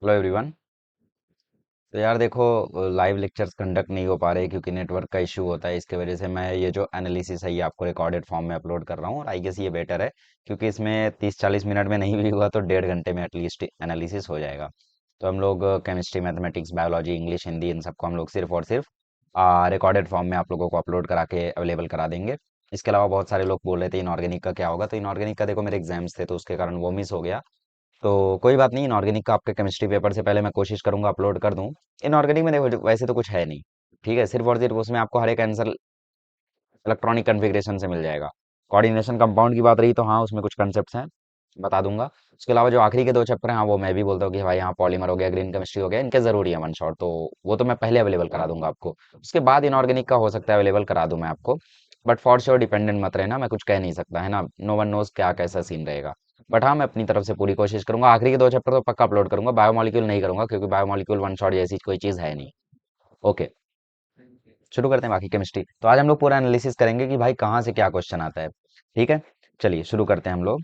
Hello everyone. तो यार देखो, लाइव लेक्चर्स कंडक्ट नहीं हो पा रहे क्योंकि नेटवर्क का इशू होता है। इसके वजह से मैं ये जो एनालिसिस है ये आपको रिकॉर्डेड फॉर्म में अपलोड कर रहा हूँ, और आई गेस ये बेटर है क्योंकि इसमें 30-40 मिनट में नहीं भी हुआ तो 1.5 घंटे में एटलीस्ट एनालिसिस हो जाएगा। तो हम लोग chemistry, mathematics, biology, English, Hindi, इन सबको हम लोग सिर्फ और सिर्फ रिकॉर्डेड फॉर्म में आप लोगों को अपलोड करा के अवेलेबल करा देंगे। इसके अलावा बहुत सारे लोग बोल रहे थे इनऑर्गेनिक का क्या होगा, तो इनऑर्गेनिक का देखो मेरे एग्जाम्स थे तो उसके कारण वो मिस हो गया। तो कोई बात नहीं, इनऑर्गेनिक का आपके केमिस्ट्री पेपर से पहले मैं कोशिश करूंगा अपलोड कर दूं। इनऑर्गेनिक में देखो वैसे तो कुछ है नहीं, ठीक है, सिर्फ और सिर्फ उसमें आपको हर एक आंसर इलेक्ट्रॉनिक कन्फिग्रेशन से मिल जाएगा। कोऑर्डिनेशन कंपाउंड की बात रही तो हाँ, उसमें कुछ कंसेप्ट हैं, बता दूंगा। उसके अलावा जो आखिरी के 2 चैप्टर हैं हाँ वो मैं भी बोलता हूँ कि भाई यहाँ पॉलीमर हो गया, ग्रीन केमिस्ट्री हो गया, इनके जरूरी है वन शॉट, तो वो तो मैं पहले अवेलेबल करा दूंगा आपको। उसके बाद इनऑर्गेनिक का हो सकता है अवेलेबल करा दूं मैं आपको, बट फॉर श्योर डिपेंडेंट मत रहना, मैं कुछ कह नहीं सकता है ना, नो वन नोज क्या कैसा सीन रहेगा। बट हाँ, मैं अपनी तरफ से पूरी कोशिश करूंगा, आखिरी के 2 चैप्टर तो पक्का अपलोड करूंगा, बायोमोलिक्यूल नहीं करूंगा क्योंकि बायोमोलिक्यूल वन शॉट जैसी कोई चीज है नहीं। ओके, शुरू करते हैं बाकी केमिस्ट्री। तो आज हम लोग पूरा एनालिसिस करेंगे कि भाई कहाँ से क्या क्वेश्चन आता है। ठीक है, चलिए शुरू करते हैं हम लोग।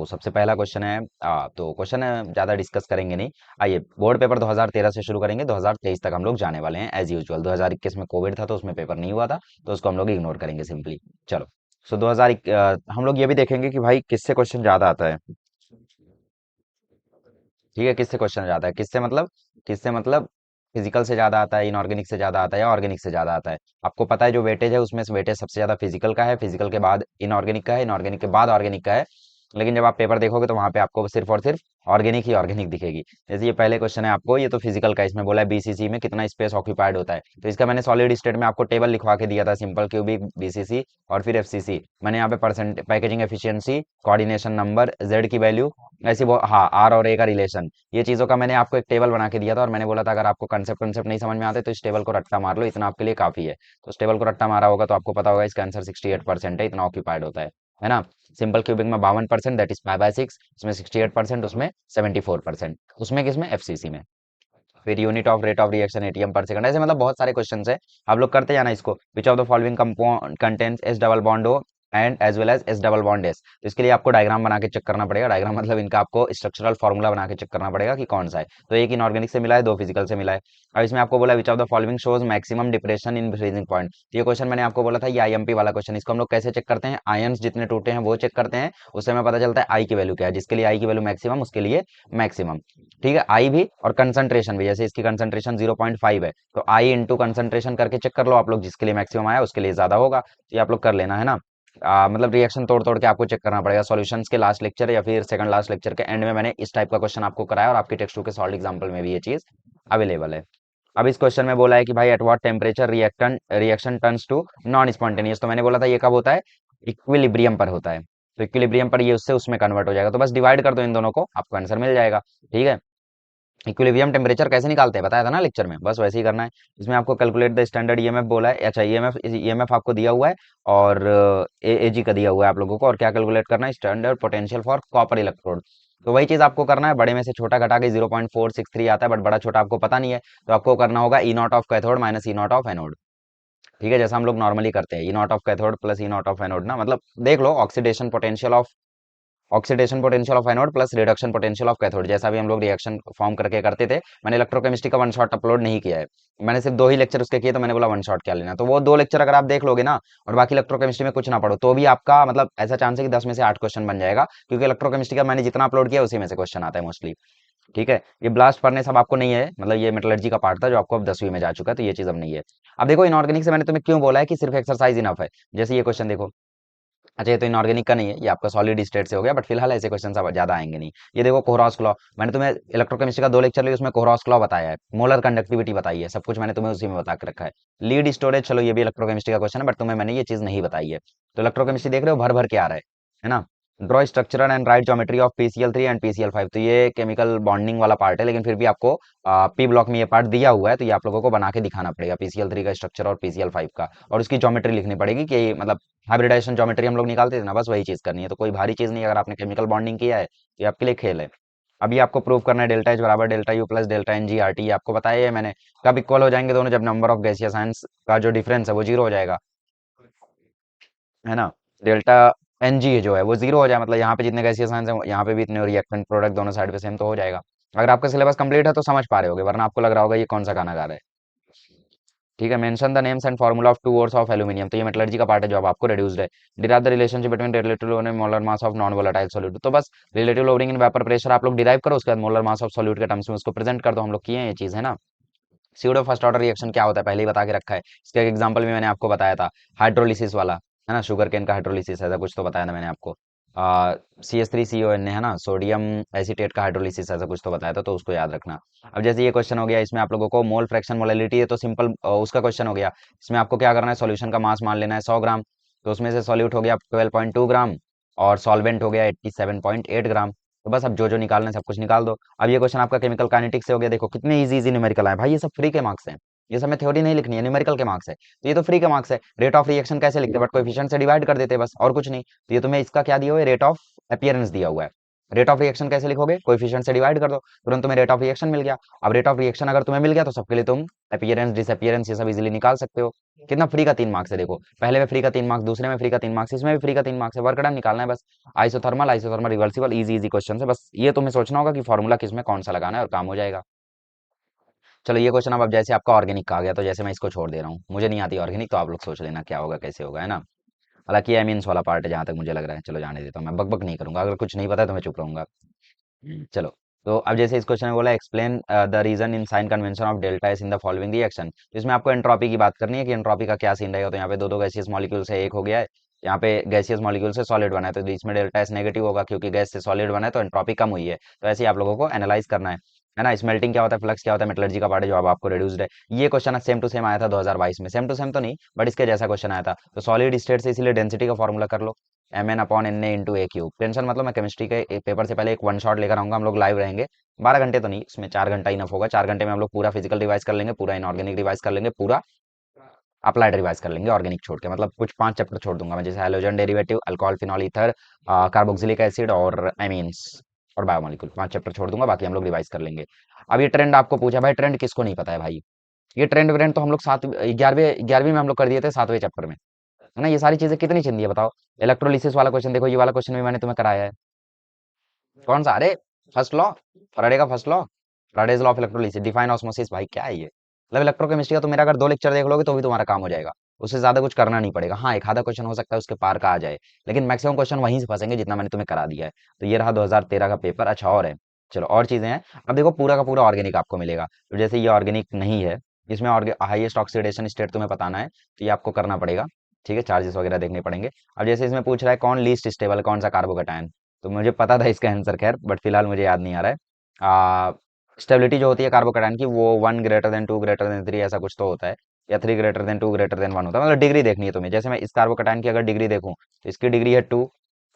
सबसे पहला क्वेश्चन है, तो क्वेश्चन है ज़्यादा डिस्कस करेंगे नहीं। आइए, बोर्ड पेपर 2013 से शुरू करेंगे, 2023 तक हम लोग जाने वाले हैं एज यूजुअल। 2021 में कोविड था तो उसमें पेपर नहीं हुआ था, तो उसको हम लोग इग्नोर करेंगे सिंपली। चलो, सो हम लोग ये भी देखेंगे कि भाई किससे क्वेश्चन ज़्यादा आता है। ठीक है, किससे क्वेश्चन ज़्यादा है, किससे मतलब फिजिकल से ज़्यादा आता है, इनऑर्गेनिक से ज़्यादा आता है या ऑर्गेनिक से ज़्यादा आता है। आपको पता है जो वेटेज है उसमें से वेटेज सबसे ज़्यादा फिजिकल का है, फिजिकल के बाद इनऑर्गेनिक का है, इनऑर्गेनिक के बाद ऑर्गेनिक का है। लेकिन जब आप पेपर देखोगे तो वहां पे आपको सिर्फ और सिर्फ ऑर्गेनिक ही ऑर्गेनिक दिखेगी। जैसे ये पहले क्वेश्चन है आपको, ये तो फिजिकल का, इसमें बोला है बीसीसी में कितना स्पेस ऑक्यूपाइड होता है। तो इसका मैंने सॉलिड स्टेट में आपको टेबल लिखवा के दिया था, सिंपल क्यूबिक, बीसीसी और फिर एफसीसी। मैंने यहाँ पे percent, packaging efficiency, coordination number, Z की वैल्यू, ऐसी वो हाँ आर और ए का रिलेशन, ये चीजों का मैंने आपको एक टेबल बना के दिया था। और मैंने बोला था अगर आपको कंसेप्ट कंसेप्ट नहीं समझ में आते तो इस टेबल को रट्टा मार लो, इतना आपके लिए काफी है। तो उस टेबल को रट्टा मारा होगा तो आपको पता होगा इसका आंसर 68% है, इतना ऑक्यूपाइड होता है ना। सिंपल क्यूबिक में 52%, दैट इज 5/6, उसमें 68%, उसमें 74%, उसमें किसमें, एफसीसी में। फिर unit of rate of reaction ATM पर सेकंड, ऐसे मतलब बहुत सारे क्वेश्चन है। आप लोग करते जाना इसको। Which of the following compound contains S double bond O and as well as S double bond S. तो इसके लिए आपको डायग्राम बना के चेक करना पड़ेगा, डायग्राम मतलब इनका आपको स्ट्रक्चरल फॉर्मूला बना के चेक करना पड़ेगा कि कौन सा है। तो एक इनऑर्गेनिक से मिला है, 2 फिजिकल से मिला है। अब इसमें आपको बोला विच of the following shows maximum depression in freezing point. ये क्वेश्चन मैंने आपको बोला था ये आईएमपी वाला क्वेश्चन, इसको हम लोग कैसे चेक करते हैं, आयंस जितने टूटे हैं वो चेक करते हैं, उससे हमें पता चलता है आई की वैल्यू क्या है, जिसके लिए आई की वैल्यू मैक्सिमम उसके लिए मैक्सिमम। ठीक है, आई भी और कंसंट्रेशन भी, जैसे इसकी कंसंट्रेशन 0.5 है तो आई इंटू कंसंट्रेशन करके चेक कर लो आप लोग, जिसके लिए मैक्सिमम आया उसके लिए ज्यादा होगा, तो ये आप लोग कर लेना है ना। मतलब रिएक्शन तोड़ तोड़ के आपको चेक करना पड़ेगा। सॉल्यूशंस के लास्ट लेक्चर या फिर सेकंड लास्ट लेक्चर के एंड में मैंने इस टाइप का क्वेश्चन आपको कराया, और आपके टेक्स्ट बुक के सॉल्व एग्जाम्पल में भी ये चीज अवेलेबल है। अब इस क्वेश्चन में बोला है कि भाई at what temperature reaction turns to non spontaneous. तो मैंने बोला था ये कब होता है, इक्विलिब्रियम पर होता है। तो इक्विलिब्रियम पर ये उससे उसमें कन्वर्ट हो जाएगा, तो बस डिवाइड कर दो इन दोनों को, आपको आंसर मिल जाएगा। ठीक है, इक्विलिब्रियम टेम्परेचर कैसे निकालते हैं बताया था ना लेक्चर में, बस वैसे ही करना है। इसमें आपको कैलकुलेट द स्टैंडर्ड ईएमएफ बोला है, अच्छा ईएमएफ आपको दिया हुआ है, और एजी का दिया हुआ है आप लोगों को, और क्या कैलकुलेट करना है, standard potential for copper electrode. तो वही चीज आपको करना है, बड़े में से छोटा घटा के 0.463 आता है, बट बड़ा छोटा आपको पता नहीं है, तो आपको करना होगा E naught of cathode minus E naught of anode. ठीक है, जैसा हम लोग नॉर्मली करते हैं, E naught of cathode plus E naught of anode ना, मतलब देख लो oxidation potential of anode plus reduction potential of cathode, जैसा भी हम लोग रिएक्शन फॉर्म करके करते थे। मैंने इलेक्ट्रोकेमिस्ट्री का वन शॉट अपलोड नहीं किया है, मैंने सिर्फ 2 ही लेक्चर उसके किए, तो मैंने बोला वन शॉट क्या लेना, तो वो 2 लेक्चर अगर आप देख लोगे ना, और बाकी इलेक्ट्रोकेमिस्ट्री में कुछ ना पढ़ो, तो भी आपका मतलब ऐसा चांस है कि 10 में से 8 क्वेश्चन बन जाएगा, क्योंकि इलेक्ट्रोकेमिस्ट्री का मैंने जितना अपलोड किया उसी में से क्वेश्चन आता है मोस्टली। ठीक है, ये ब्लास्ट फर्नेस अब आपको नहीं है, मतलब ये मेटलर्जी का पार्ट था जो आपको अब 10वीं में जा चुका है, तो ये चीज अब नहीं है। अब देखो इनऑर्गेनिक से मैंने तुम्हें क्यों बोला है कि सिर्फ एक्सरसाइज इनफ है। जैसे ये क्वेश्चन देखो, अच्छा ये तो इनऑर्गेनिक का नहीं है, ये आपका सॉलिड स्टेट से हो गया, बट फिलहाल ऐसे क्वेश्चन अब ज्यादा आएंगे नहीं। ये देखो कोहरॉस लॉ, मैंने तुम्हें इलेक्ट्रोकेमिस्ट्री का 2 लेक्चर लिया, उसमें कोहरॉस लॉ बताया है, मोलर कंडक्टिविटी बताई है, सब कुछ मैंने तुम्हें उसी में बता के रखा है। लीड स्टोरेज, चलो ये भी इलेक्ट्रोकेमिस्ट्री का क्वेश्चन है, बट तुम्हें मैंने ये चीज नहीं बताई है। तो इलेक्ट्रोकेमिस्ट्री देख रहे हो भर भर के आ रहा है ना। Draw structural and right geometry of PCl3 and PCl5, तो ये केमिकल बॉन्डिंग वाला पार्ट है, लेकिन फिर भी आपको पी ब्लॉक में ये पार्ट दिया हुआ है, तो ये आप लोगों को बना के दिखाना पड़ेगा, PCl3 का स्ट्रक्चर और PCl5 का, और उसकी ज्योमेट्री लिखनी पड़ेगी कि मतलब हाइब्रिडाइजेशन ज्योमेट्री हम लोग निकालते थे ना, बस वही चीज करनी है, तो कोई भारी चीज नहीं है, अगर आपने केमिकल बॉन्डिंग किया है तो ये आपके लिए खेल है। अभी आपको प्रूव करना है डेल्टा एच बराबर delta U plus delta N G R T, आपको बताया है मैंने। कब इक्वल हो जाएंगे दोनों, जब नंबर ऑफ गैसियस आयंस का जो डिफरेंस है वो 0 हो जाएगा, है ना। डेल्टा एनजी जो है वो जीरो हो जाए, मतलब यहाँ पे जितने गैसीय साइंस है यहाँ पे भी इतने रिएक्टेंट प्रोडक्ट दोनों साइड पे सेम तो हो जाएगा। अगर आपका सिलेबस कंप्लीट है तो समझ पा रहे होगे, वरना आपको लग रहा होगा ये कौन सा गाना गा रहा है। ठीक है, mention the names and formula of two ores of aluminium, तो ये मेटलर्जी का पार्ट है जो अब आपको रिड्यूस्ड है। Derive the relationship between relative loading and molar mass of non volatile solute, तो बस relative loading in vapour pressure आप लोग डिराइव करो, उसके बाद मोलर मास ऑफ सॉल्यूट के टर्म्स में उसको प्रेजेंट कर दो। हम लोग किए हैं ये चीज, है ना। स्यूडो फर्स्ट ऑर्डर रिएक्शन क्या होता है पहले ही बता के रखा है, इसका एक एग्जांपल भी मैंने आपको बताया था, हाइड्रोलिसिस वाला, है ना, शुगर केन का हाइड्रोलिसिस ऐसा कुछ तो बताया था मैंने आपको। CH3CON है ना, सोडियम एसीटेट का हाइड्रोलिसिस ऐसा कुछ तो बताया था, तो उसको याद रखना। अब जैसे ये क्वेश्चन हो गया, इसमें आप लोगों को मोल फ्रैक्शन मोलैलिटी है तो सिंपल उसका क्वेश्चन हो गया। इसमें आपको क्या करना है, सॉल्यूशन का मास मान लेना है 100 ग्राम, तो उसमें से सॉल्यूट हो गया 12.2 ग्राम और सॉल्वेंट हो गया 87.8 ग्राम। तो बस अब जो जो निकालना है सब कुछ निकाल दो। अब ये क्वेश्चन आपका केमिकल काइनेटिक्स से हो गया, देखो कितने इजी इजी न्यूमेरिकल आए भाई, ये सब फ्री के मार्क्स हैं। ये सब में थ्योरी नहीं लिखनी है, न्यूमेरिकल के मार्क्स है, तो ये तो फ्री के मार्क्स है। रेट ऑफ रिएक्शन कैसे लिखते हैं, बट कोएफिशिएंट से डिवाइड कर देते हैं बस, और कुछ नहीं। तो ये तुम्हें इसका क्या दिया हुआ है, रेट ऑफ अपीयरेंस दिया हुआ है। रेट ऑफ रिएक्शन कैसे लिखोगे, कोएफिशिएंट से डिवाइड कर दो, तुरंत तुम्हें रेट ऑफ रिएक्शन मिल गया। अब रेट ऑफ रिएक्शन अगर तुम्हें मिल गया तो सबके लिए तुम अपीयरेंस डिसअपीयरेंस ये सब इजीली निकाल सकते हो। कितना फ्री का 3 मार्क्स है देखो, पहले में फ्री का 3 मार्क्स, दूसरे में फ्री का 3 मार्क्स, इसमें भी फ्री का 3 मार्क्स है, वर्क डन निकालना है बस। Isothermal isothermal reversible easy easy question है, बस ये तुम्हें सोचना होगा कि फॉर्मूला किसमें कौन सा लगाना है और काम हो जाएगा। चलो ये क्वेश्चन अब जैसे आपका ऑर्गेनिक का आ गया, तो जैसे मैं इसको छोड़ दे रहा हूँ, मुझे नहीं आती ऑर्गेनिक, तो आप लोग सोच लेना क्या होगा कैसे होगा, है ना। हालांकि एमीन्स वाला पार्ट है जहां तक मुझे लग रहा है, चलो जाने देता हूँ, मैं बकबक नहीं करूंगा, अगर कुछ नहीं पता है तो मैं चुप रहूंगा। चलो, तो अब जैसे इस क्वेश्चन में बोला explain the reason in sign convention of delta S in the following reaction, तो इसमें आपको एंट्रोपी की बात करनी है कि एंट्रोपी का क्या सीन रहेगा। तो यहाँ पे दो दो गैसियस मॉलिक्यूल से एक हो गया है, यहाँ पे गैसियस मॉलिक्यूल से सॉलिड बना है, तो इसमें डेल्टा एस नेगेटिव होगा क्योंकि गैस से सॉलिड बना है, तो एंट्रोपी कम हुई है। तो ऐसे ही आप लोगों को एनालाइज करना है ना। स्मेल्टिंग क्या होता है, फ्लक्स क्या होता है, मेटलर्जी का पार्ट है जो अब आपको रिड्यूस्ड है। ये क्वेश्चन सेम टू सेम आया था 2022 में, सेम टू सेम तो नहीं बट इसके जैसा क्वेश्चन आया था। तो सॉलिड स्टेट से इसीलिए डेंसिटी का फॉर्मूला कर लो, Mn/Na × A³ टेंशन मतलब मैं केमिस्ट्री के एक पेपर से पहले एक वन शॉट लेकर आऊंगा, हम लोग लाइव रहेंगे। 12 घंटे तो नहीं, इसमें 4 घंटा इनफ होगा, 4 घंटे में हम लोग पूरा फिजिकल रिवाइज कर लेंगे, पूरा इनऑर्गेनिक रिवाइज कर लेंगे, पूरा अप्लाइड रिवाइज कर लेंगे ऑर्गेनिक छोड़ के, मतलब कुछ 5 चैप्टर छोड़ दूंगा मैं, जैसे hydrogen derivative, alcohol, phenol, ether, carboxylic acid और एमीन्स और बायोमोलिक्यूल, 5 चैप्टर छोड़ दूंगा, बाकी हम लोग रिवाइज कर लेंगे। अब ये ट्रेंड आपको पूछा भाई, ट्रेंड किसको नहीं पता है भाई, ये ट्रेंड व्रेंड तो हम लोग 11वीं में हम लोग कर दिए थे 7वें चैप्टर में, है ना। ये सारी चीजें कितनी चिंदी है बताओ। इलेक्ट्रोलिसिस वाला क्वेश्चन देखो, ये वाला क्वेश्चन भी मैंने तुम्हें कराया है। कौन सा, अरे फर्स्ट लॉ, फैराडे का first law, Faraday's law of electrolysis, define osmosis, भाई क्या है ये, मतलब इलेक्ट्रोकेमिस्ट्री का तो मेरा अगर 2 लेक्चर देख लोगे तो भी तुम्हारा काम हो जाएगा, उससे ज्यादा कुछ करना नहीं पड़ेगा। हाँ, एक आधा क्वेश्चन हो सकता है उसके पार का आ जाए, लेकिन मैक्सिमम क्वेश्चन वहीं से फंसेंगे जितना मैंने तुम्हें करा दिया है। तो ये रहा 2013 का पेपर। अच्छा और है, चलो और चीजें हैं। अब देखो पूरा का पूरा ऑर्गेनिक आपको मिलेगा, तो जैसे ये ऑर्गेनिक नहीं है, इसमें हाईएस्ट ऑक्सीडेशन स्टेट तुम्हें बताना है, तो ये आपको करना पड़ेगा। ठीक है, चार्जेस वगैरह देखने पड़ेंगे। अब जैसे इसमें पूछ रहा है कौन लीस्ट स्टेबल, कौन सा कार्बोकैटायन, तो मुझे पता था इसका आंसर खैर, बट फिलहाल मुझे याद नहीं आ रहा है। स्टेबिलिटी जो होती है कार्बोकैटायन की, वो 1 > 2 > 3 ऐसा कुछ तो होता है, या 3 > 2 > 1 होता है, मतलब डिग्री देखनी है तुम्हें। जैसे मैं इस कार्बोकैटायन की अगर डिग्री देखूं, तो इसकी डिग्री है 2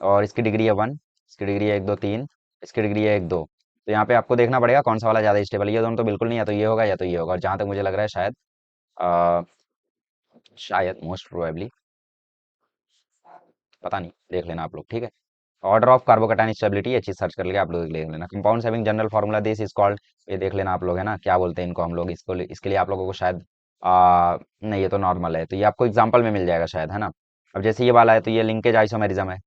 और इसकी डिग्री है 1, इसकी डिग्री है 1 2 3, इसकी डिग्री है 1 2। तो यहाँ पे आपको देखना पड़ेगा कौन सा वाला ज्यादा स्टेबल है, ये दोनों तो बिल्कुल नहीं, या तो ये होगा या तो ये होगा, और जहां तक मुझे लग रहा है शायद शायद मोस्ट प्रोबेबली, पता नहीं, देख लेना आप लोग, ठीक है। ऑर्डर ऑफ कार्बोकैटायन स्टेबिलिटी, ये चीज सर्च कर लेके आप लोग देख लेना। Compounds having general formula this is called, ये देख लेना आप लोग, है ना, क्या बोलते हैं इनको हम लोग, इसको इसके लिए आप लोगों को शायद नहीं, ये तो नॉर्मल है, तो ये आपको एग्जांपल में मिल जाएगा शायद, है ना। अब जैसे ये वाला है, तो ये लिंकेज आइसोमेरिज्म है,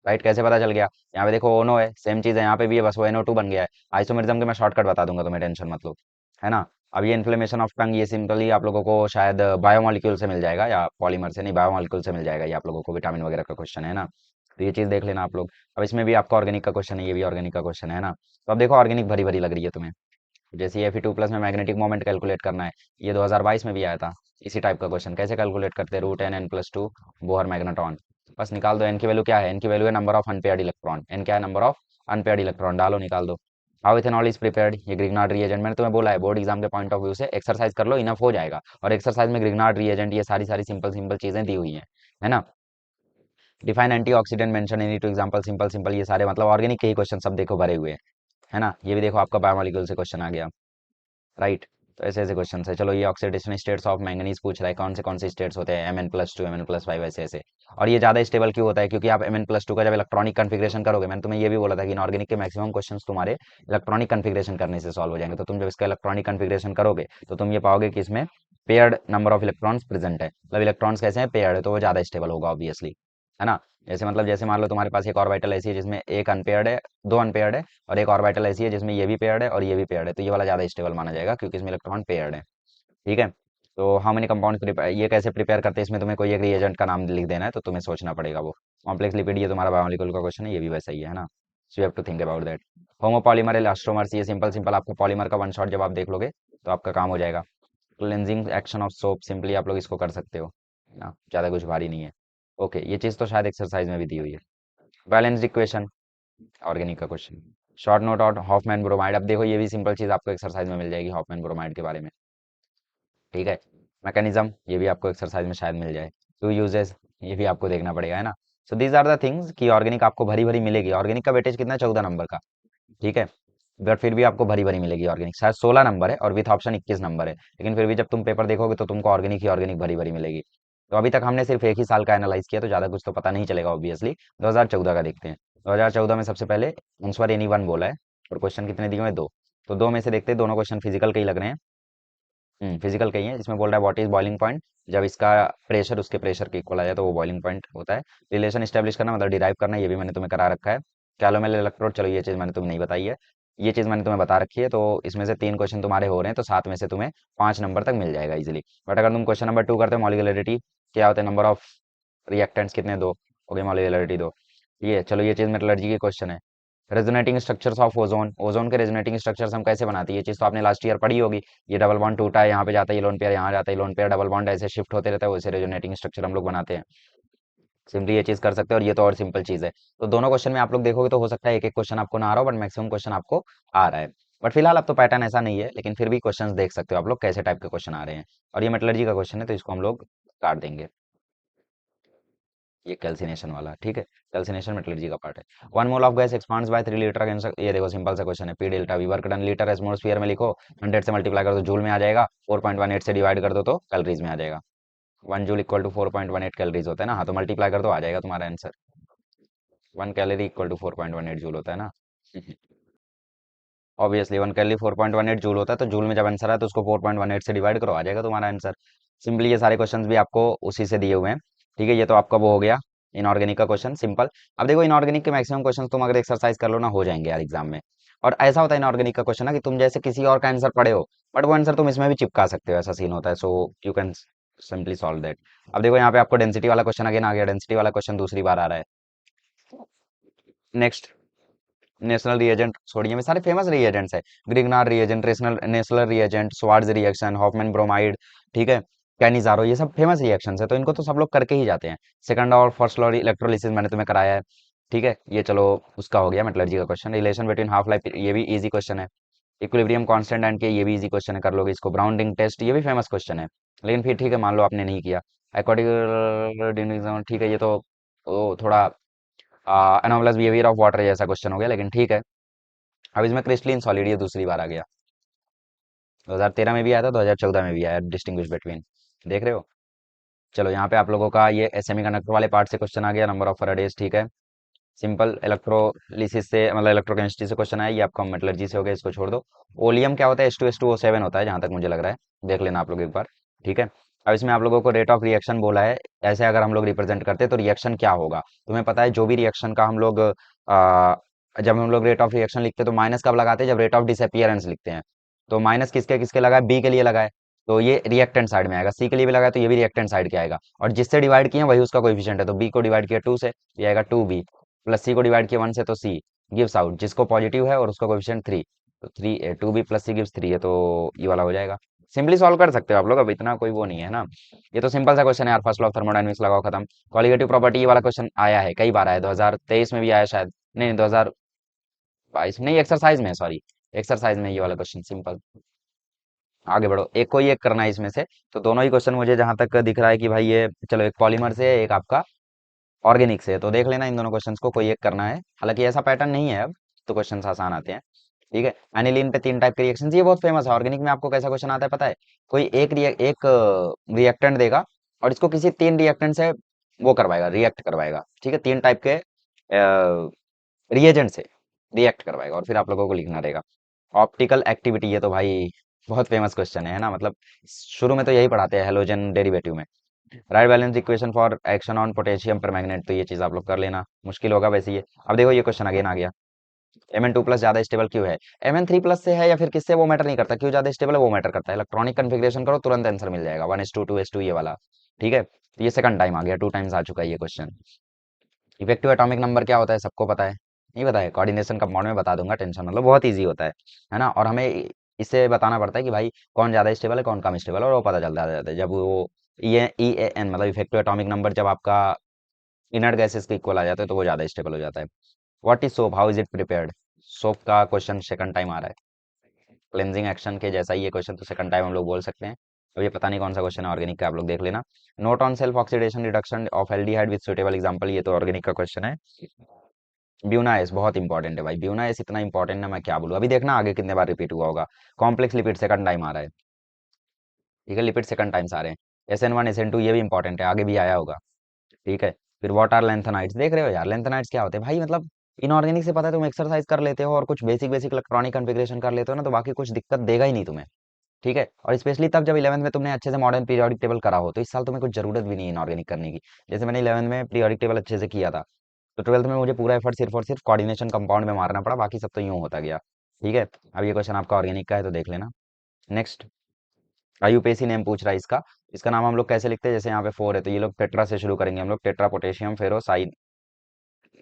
राइट, कैसे पता चल गया, यहाँ पे देखो ओनो है, सेम चीज है यहाँ पे भी है, बस वो NO2 बन गया है। आइसोमेरिज्म के मैं शॉर्टकट बता दूंगा तुम्हें, टेंशन मत लो, है ना। अब ये इन्फ्लेमेशन ऑफ टंग, ये सिंपली आप लोगों को शायद बायोमोलिक्यूल से मिल जाएगा, या पॉलीमर से नहीं, बायोमोलिक्यूल से मिल जाएगा, ये आप लोगों को विटामिन वगैरह का क्वेश्चन है ना, तो ये चीज देख लेना आप लोग। अब इसमें भी आपका ऑर्गेनिक का क्वेश्चन है, ये भी ऑर्गेनिक का क्वेश्चन है ना। तो अब देखो ऑर्गेनिक भरी भरी लग रही है तुम्हें, जैसे Fe2+ में मैग्नेटिक मोमेंट कैलकुलेट करना है, ये 2022 में भी आया था इसी टाइप का क्वेश्चन, कैसे कैलकुलेट करते हैं, √n n+2 बोहर मैग्नेट्रॉन, बस निकाल दो। एन की वैल्यू क्या है, एन की वैल्यू है number of unpaired electron, N क्या है, नंबर ऑफ अनपेयर्ड इलेक्ट्रॉन, डालो निकाल दो। हाउ इथेनॉल इज प्रिपेयर्ड, ये ग्रिग्नार्ड रिएजेंट, मैंने तुम्हें बोला है बोर्ड एग्जाम के पॉइंट ऑफ व्यू से एक्सरसाइज कर लो, इनफ हो जाएगा। और एक्सरसाइज में ग्रिग्नार्ड रिएजेंट, ये सारी सारी सिंपल सिंपल चीजें दी हुई है ना। Define antioxidant mention any two example, simple simple ये सारे मतलब ऑर्गेनिक के ही क्वेश्चन सब देखो भरे हुए हैं, है ना। ये भी देखो आपका बायोमोलिक्यूल से क्वेश्चन आ गया, राइट। तो ऐसे ऐसे क्वेश्चन है। चलो ये ऑक्सीडेशन स्टेट्स ऑफ मैंगनीज पूछ रहा है, कौन से स्टेट्स होते हैं, Mn+2 Mn+5 ऐसे ऐसे। और ये ज्यादा स्टेबल क्यों होता है, क्योंकि आप Mn+2 का जब इलेक्ट्रॉनिक कन्फिग्रेशन करोगे, मैंने तुम्हें ये भी बोला था कि इनऑर्गेनिक के मैक्सिमम क्वेश्चंस तुम्हारे इलेक्ट्रॉनिक कन्फिग्रेशन करने से सॉल्व हो जाएंगे। तो तुम जब इसका इलेक्ट्रॉनिक कन्फिग्रेशन करोगे तो तुम ये पाओगे कि इसमें paired number of electrons present है, मतलब इलेक्ट्रॉन्स कैसे हैं, पेयर्ड है, तो वो ज्यादा स्टेबल होगा ऑब्वियसली, है ना। जैसे मतलब जैसे मान लो तुम्हारे पास एक ऑर्बिटल ऐसी है जिसमें एक अनपेयर्ड है, दो अनपेयर्ड है, और एक ऑर्बिटल ऐसी है जिसमें ये भी पेयर्ड है और ये भी पेयर्ड है, तो ये वाला ज्यादा स्टेबल माना जाएगा क्योंकि इसमें इलेक्ट्रॉन पेयर्ड है। ठीक है। तो हाउ मेनी कंपाउंड प्रिपेयर, ये कैसे प्रिपेयर करते हैं, इसमें तुम्हें कोई एक रिएजेंट का नाम लिख देना है, तो तुम्हें सोचना पड़ेगा वो। कॉम्प्लेक्स लिपिड, ये तुम्हारा बायोमोलिक्यूल का क्वेश्चन है, ये भी वैसा ही है ना। So you have to think about that. Homopolymer elastomers, ये सिंपल सिंपल आपको पॉलीमर का वन शॉट जब आप देख लोगे तो आपका काम हो जाएगा। Cleansing action of soap, simply आप लोग इसको कर सकते हो ना, ज़्यादा कुछ भारी नहीं है। ओके, ये चीज़ तो शायद एक्सरसाइज में भी दी हुई है। बैलेंस्ड इक्वेशन, ऑर्गेनिक का question. Short note out Hoffmann bromide, अब देखो ये भी सिंपल चीज़ आपको एक्सरसाइज में मिल जाएगी हॉफमैन ब्रोमाइड के बारे में। ठीक है। मैकेनिज्म, ये भी आपको एक्सरसाइज में शायद मिल जाए। टू यूजेस, ये भी आपको देखना पड़ेगा, है ना। So these are the things कि ऑर्गेनिक आपको भरी भरी मिलेगी। ऑर्गेनिक का वेटेज कितना है? 14 नंबर का। ठीक है। बट फिर भी आपको भरी भरी मिलेगी ऑर्गेनिक, शायद 16 नंबर है और विथ ऑप्शन 21 नंबर है, लेकिन फिर भी जब तुम पेपर देखोगे तो तुमको ऑर्गेनिक ही ऑर्गेनिक भरी भरी मिलेगी। तो अभी तक हमने सिर्फ एक ही साल का एनालाइज किया, तो ज़्यादा कुछ तो पता नहीं चलेगा ऑब्वियसली। 2014 का देखते हैं। 2014 में सबसे पहले आंसर एनी वन बोला है, और क्वेश्चन कितने दिए हुए हैं? दो। तो दो में से देखते हैं, दोनों क्वेश्चन फिजिकल के ही लग रहे हैं। फिजिकल का ही है। इसमें बोल रहा है व्हाट इज बॉइलिंग पॉइंट, जब इसका प्रेशर उसके प्रेशर के इक्वल आ जाए तो वो बॉइलिंग पॉइंट होता है। रिलेशन स्टेब्लिश करना मतलब डिराइव करना, ये भी मैंने तुम्हें करा रखा है। कैलोमेल इलेक्ट्रोड, चलो ये चीज़ मैंने तुम्हें नहीं बताई है, ये चीज़ मैंने तुम्हें बता रखी है। तो इसमें से 3 क्वेश्चन तुम्हारे हो रहे हैं, तो 7 में से तुम्हें 5 नंबर तक मिल जाएगा इजीली। बट अगर तुम क्वेश्चन नंबर 2 करते हो, मॉलिक्यूलरिटी क्या होता है, नंबर ऑफ रिएक्टेंट्स कितने? दो। ओके, मॉलिक्यूलरिटी दो। ये चलो, ये चीज़ मेटलर्जी की क्वेश्चन है। Resonating structures of ozone, ozone के रेजोनेटिंग स्ट्रक्चर्स हम कैसे बनाते हैं, ये चीज़ तो आपने लास्ट ईयर पढ़ी होगी। ये डबल बॉन्ड टूटा है, यहाँ पे जाता है ये लोन पेयर, यहाँ जाता है लोन पेयर, डबल बॉन्ड ऐसे शिफ्ट होते रहता है, वैसे रेजोनेटिंग स्ट्रक्चर हम लोग बनाते हैं। सिंपली ये चीज़ कर सकते हैं, और ये तो और सिंपल चीज़ है। तो दोनों क्वेश्चन में आप लोग देखोगे तो हो सकता है एक एक क्वेश्चन आपको ना आ रहा हो, बट मैक्सिमम क्वेश्चन आपको आ रहा है। बट फिलहाल अब तो पैटर्न ऐसा नहीं है, लेकिन फिर भी क्वेश्चन देख सकते हो आप लोग कैसे टाइप के क्वेश्चन आ रहे हैं। और ये मेटलर्जी का क्वेश्चन है, तो इसको हम लोग काट देंगे, ये कैल्सिनेशन वाला। ठीक है। कैल्सिनेशन मेटलर्जी का पार्ट है। 1 mole of gas expands by 3 litre cancer, ये देखो सिंपल सा क्वेश्चन है। P delta V work done litre atmosphere में लिखो, 100 से मल्टीप्लाई कर दो जूल में आ जाएगा, 4.18 से डिवाइड कर दो तो कैलोरीज में आ जाएगा। 1 जूल इक्वल टू 4.18 कैलोरीज होता है ना, हाँ तो मल्टीप्लाई कर दो आ जाएगा तुम्हारा answer. 1 calorie equal to 4.18 joule होता है ना। ऑब्वियसली 1 कैलोरी 4.18 जूल होता है, तो जूल में जब आंसर है तो उसको 4.18 से डिवाइड करो, आ जाएगा तुम्हारा आंसर। सिंपली ये सारे क्वेश्चंस भी आपको उसी से दिए हुए हैं। ठीक है, ये तो आपका वो हो गया इनऑर्गेनिक का क्वेश्चन सिंपल। अब देखो इनऑर्गेनिक के मैक्सिमम क्वेश्चन तुम अगर एक्सरसाइज कर लो ना, हो जाएंगे यार एग्जाम में। और ऐसा होता है इनऑर्गेनिक का क्वेश्चन ना, कि तुम जैसे किसी और का आंसर पढ़े हो, बट वो आंसर तुम इसमें भी चिपका सकते हो, ऐसा सीन होता है। So you can simply solve that. अब देखो यहाँ पे आपको डेंसिटी वाला क्वेश्चन अगेन आ गया, डेंसिटी वाला क्वेश्चन दूसरी बार आ रहा है। नेक्स्ट, नेशनल रिएजेंट छोड़िए, में सारे फेमस रिएजेंट्स है। Grignard reagent, national national reagent, Swarts reaction, Hofmann bromide. ठीक है। कैनिजारो, ये सब फेमस रिएक्शंस है, तो इनको तो सब लोग करके ही जाते हैं। सेकंड और फर्स्ट लॉ इलेक्ट्रोलिसिस मैंने तुम्हें कराया है। ठीक है, ये चलो उसका हो गया मेटलर्जी का question. Relation between half life, ये भी इजी क्वेश्चन है। इक्विलिब्रियम कांस्टेंट एंड के, ये भी इजी क्वेश्चन है, कर लोगे इसको। ब्राउनिंग टेस्ट, ये भी फेमस क्वेश्चन है। लेकिन फिर ठीक है, मान लो आपने नहीं किया। अकॉर्डिंग, ठीक है, ये तो थोड़ा एनोमलस बिहेवियर ऑफ वाटर जैसा क्वेश्चन हो गया, लेकिन ठीक है। अब इसमें क्रिस्टलिन सॉलिड ये दूसरी बार आ गया। 2013 में भी आया था, 2014 में भी आया, डिस्टिंग्विश बिटवीन, देख रहे हो। चलो यहाँ पे आप लोगों का ये सेमीकंडक्टर वाले पार्ट से क्वेश्चन आ गया, नंबर ऑफ फैराडेज। ठीक है। सिंपल इलेक्ट्रोलिसिस से मतलब इलेक्ट्रोकेमिस्ट्री से क्वेश्चन आया, ये आपका मेटलर्जी से हो गया, इसको छोड़ दो। ओलियम क्या होता है? H2SO7 होता है, जहाँ तक मुझे लग रहा है, देख लेना आप लोग एक बार। ठीक है। अब इसमें आप लोगों को रेट ऑफ रिएक्शन बोला है। ऐसे अगर हम लोग रिप्रेजेंट करते हैं तो रिएक्शन क्या होगा, तुम्हें पता है जो भी रिएक्शन का हम लोग जब हम लोग रेट ऑफ रिएक्शन लिखते हैं तो माइनस कब लगाते हैं? जब रेट ऑफ डिसअपियरेंस लिखते हैं। तो माइनस किसके किसके लगा है? बी के लिए लगा है, तो ये रिएक्टेंट साइड में आएगा। सी के लिए भी लगा है, तो ये भी रिएक्टेंट साइड के आएगा। और जिससे डिवाइड किए वही उसका कोएफिशिएंट है, तो बी को डिवाइड किया 2 से, ये आएगा 2b, प्लस सी को डिवाइड किया 1 से, तो सी गिव्स आउट, जिसको पॉजिटिव है और उसका कोएफिशिएंट 3, तो 2b प्लस सी गिव्स 3 है, तो ये वाला हो जाएगा। सिंपली सॉल्व कर सकते हो आप लोग, अब इतना कोई वो नहीं है ना। ये तो सिंपल सा क्वेश्चन है यार, फर्स्ट लॉ ऑफ थर्मोडायनेमिक्स लगाओ खत्म। क्वालिटेटिव प्रॉपर्टी, ये वाला क्वेश्चन आया है, कई बार आया है, 2023 में भी आया शायद, नहीं 2022 नहीं, एक्सरसाइज में, सॉरी, एक्सरसाइज में ये वाला क्वेश्चन सिंपल। आगे बढ़ो, एक को ही एक करना है इसमें से। तो दोनों ही क्वेश्चन मुझे जहां तक दिख रहा है कि भाई ये, चलो एक पॉलीमर से है, एक आपका ऑर्गेनिक से है, तो देख लेना इन दोनों क्वेश्चंस को कोई एक करना है। हालांकि ऐसा पैटर्न नहीं है अब, तो क्वेश्चंस आसान आते हैं। ठीक है। एनिलीन पे 3 टाइप के रिएक्शंस, ये बहुत फेमस है। ऑर्गेनिक में आपको कैसा क्वेश्चन आता है पता है? कोई एक रिएक्टेंट देगा, और इसको किसी 3 रिएक्टेंट से वो करवाएगा, रिएक्ट करवाएगा। ठीक है, 3 टाइप के रिएजेंट से रिएक्ट करवाएगा, और फिर आप लोगों को लिखना रहेगा। ऑप्टिकल एक्टिविटी, ये तो भाई बहुत फेमस क्वेश्चन है ना, मतलब शुरू में तो यही पढ़ाते हैं हेलोजन डेरिवेटिव में। Right balance equation for action on potassium पर मैग्नेट, तो ये चीज आप लोग कर लेना, मुश्किल होगा वैसे ये। अब देखो ये क्वेश्चन अगेन आ गया, Mn2 प्लस ज्यादा स्टेबल क्यों है? Mn3 प्लस से है या फिर किससे, वो मैटर नहीं करता, क्यों ज्यादा स्टेबल है वो मैटर करता है। इलेक्ट्रॉनिक कन्फिग्रेशन करो तुरंत आंसर मिल जाएगा, 1:2 2:2 ये वाला। ठीक है, तो ये सेकंड टाइम आ गया, 2 टाइम्स आ चुका है ये क्वेश्चन। इफेक्टिव एटॉमिक नंबर क्या होता है सबको पता है? नहीं पता है? कोऑर्डिनेशन कंपाउंड में बता दूंगा, टेंशन मतलब बहुत ईजी होता है ना। और हमें इससे बताना पड़ता है कि भाई कौन ज्यादा स्टेबल है कौन कम स्टेबल है, और वो पता चलता जाता है जब वो EAN मतलब इफेक्टिव एटॉमिक नंबर जब आपका इनर्ट गैसेस के इक्वल आ जाता है तो वो ज्यादा स्टेबल हो जाता है। What is soap, how is it prepared? Soap का क्वेश्चन सेकंड टाइम आ रहा है, क्लेंजिंग एक्शन के जैसा ही ये क्वेश्चन, तो सेकंड टाइम हम लोग बोल सकते हैं। अब ये पता नहीं कौन सा क्वेश्चन है ऑर्गेनिक का, आप लोग देख लेना। Note on self oxidation reduction of aldehyde with suitable example, ये तो ऑर्गेनिक का क्वेश्चन है। ब्यूनाएस बहुत इंपॉर्टेंट है भाई, ब्यूनाएस इतना इंपॉर्टेंट है मैं क्या बोलूं, अभी देखना आगे कितने बार रिपीट हुआ होगा। कॉम्प्लेक्स लिपिड सेकंड टाइम आ रहा है, ठीक है, लिपिड सेकंड टाइम्स आ रहे हैं। SN1 SN2 ये भी इंपॉर्टेंट है, आगे भी आया होगा। ठीक है, फिर व्हाट आर लेंथेनाइड्स, देख रहे हो यार लेंथेनाइड्स क्या होते हैं भाई, मतलब इनऑर्गेनिक से पता है, तुम एक्सरसाइज कर लेते हो और कुछ बेसिक बेसिक इलेक्ट्रॉनिक कॉन्फ़िगरेशन कर लेते हो ना, तो बाकी कुछ दिक्कत देगा ही नहीं तुम्हें। ठीक है, और स्पेशली तब जब 11th में तुमने अच्छे से मॉडर्न पीरियोडिक टेबल करा हो, तो इस साल तुम्हें कुछ जरूरत भी नहीं है इनऑर्गेनिक करने की। जैसे मैंने 11th में पीरियोडिक टेबल अच्छे से किया था, तो 12th में मुझे पूरा एफर्ट सिर्फ और सिर्फ कोऑर्डिनेशन कंपाउंड में मारना पड़ा, बाकी सब तो यूं होता गया। ठीक है, अब ये क्वेश्चन आपका ऑर्गेनिक का है तो देख लेना। नेक्स्ट, आईयूपीएसी नेम पूछ रहा है इसका। इसका नाम हम लोग कैसे लिखते हैं, जैसे यहाँ पे 4 है तो ये लोग टेट्रा से शुरू करेंगे हम लोग, tetra potassium ferrocide,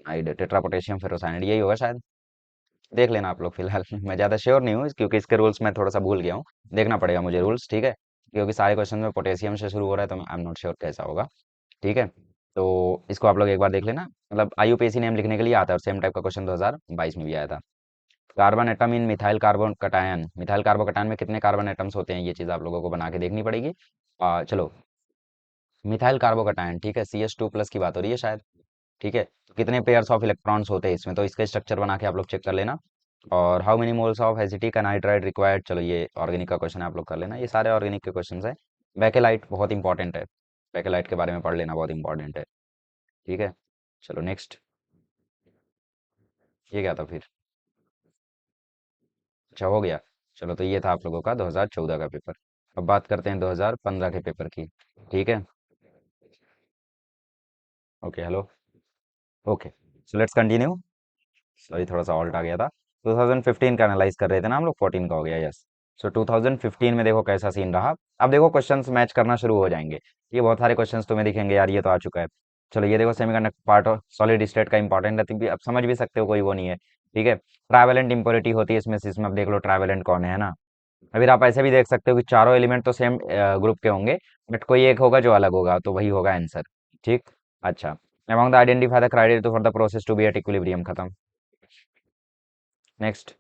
tetra potassium ferrocyanide यही होगा शायद। देख लेना आप लोग फिलहाल मैं ज़्यादा श्योर नहीं हूँ क्योंकि इसके रूल्स मैं थोड़ा सा भूल गया हूँ, देखना पड़ेगा मुझे रूल्स। ठीक है, क्योंकि सारे क्वेश्चन में पोटेशियम से शुरू हो रहा है तो आई एम नॉट श्योर कैसा होगा। ठीक है, तो इसको आप लोग एक बार देख लेना, मतलब आईयूपीएसी नेम लिखने के लिए आता है, और सेम टाइप का क्वेश्चन 2022 में भी आया था। Carbon atom in methyl carbon cation, methyl कार्बो cation में कितने कार्बन एटम्स होते हैं, ये चीज़ आप लोगों को बना के देखनी पड़ेगी। चलो, मिथाइल कार्बो कटायन, ठीक है, CH2 प्लस की बात हो रही है शायद। ठीक है, तो कितने पेयर्स ऑफ इलेक्ट्रॉन्स होते हैं इसमें, तो इसका स्ट्रक्चर बना के आप लोग चेक कर लेना। और how many moles of acetic anhydride required, चलो ये ऑर्गेनिक का क्वेश्चन है, आप लोग कर लेना, ये सारे ऑर्गेनिक के क्वेश्चन है। बैकेलाइट बहुत इंपॉर्टेंट है, बैकेलाइट के बारे में पढ़ लेना, बहुत इंपॉर्टेंट है। ठीक है, चलो नेक्स्ट, ये क्या था फिर, अच्छा हो गया। चलो तो ये था आप लोगों का 2014 का पेपर। अब बात करते हैं 2015 के पेपर की। ठीक है, okay hello, okay, so let's continue. Sorry थोड़ा सा ऑल्ट आ गया था। 2015 का एनालाइज कर रहे थे ना हम लोग, 14 का हो गया, यस। सो 2015 में देखो कैसा सीन रहा। अब देखो क्वेश्चंस मैच करना शुरू हो जाएंगे, ये बहुत सारे क्वेश्चंस तुम्हें दिखेंगे यार, ये तो आ चुका है। चलो ये देखो semiconductor part of solid state का इंपॉर्टेंट है, तुम भी अब समझ भी सकते हो, कोई वो नहीं है। ठीक है, ट्रैवेलेंट इंप्योरिटी होती है इसमें से, इसमें अब देख लो ट्रैवेलेंट कौन है ना। अभी आप ऐसे भी देख सकते हो कि चारों एलिमेंट तो सेम ग्रुप के होंगे, बट कोई एक होगा जो अलग होगा, तो वही होगा आंसर। ठीक, अच्छा, among the identify the criteria for the process to be at equilibrium, खत्म। Next,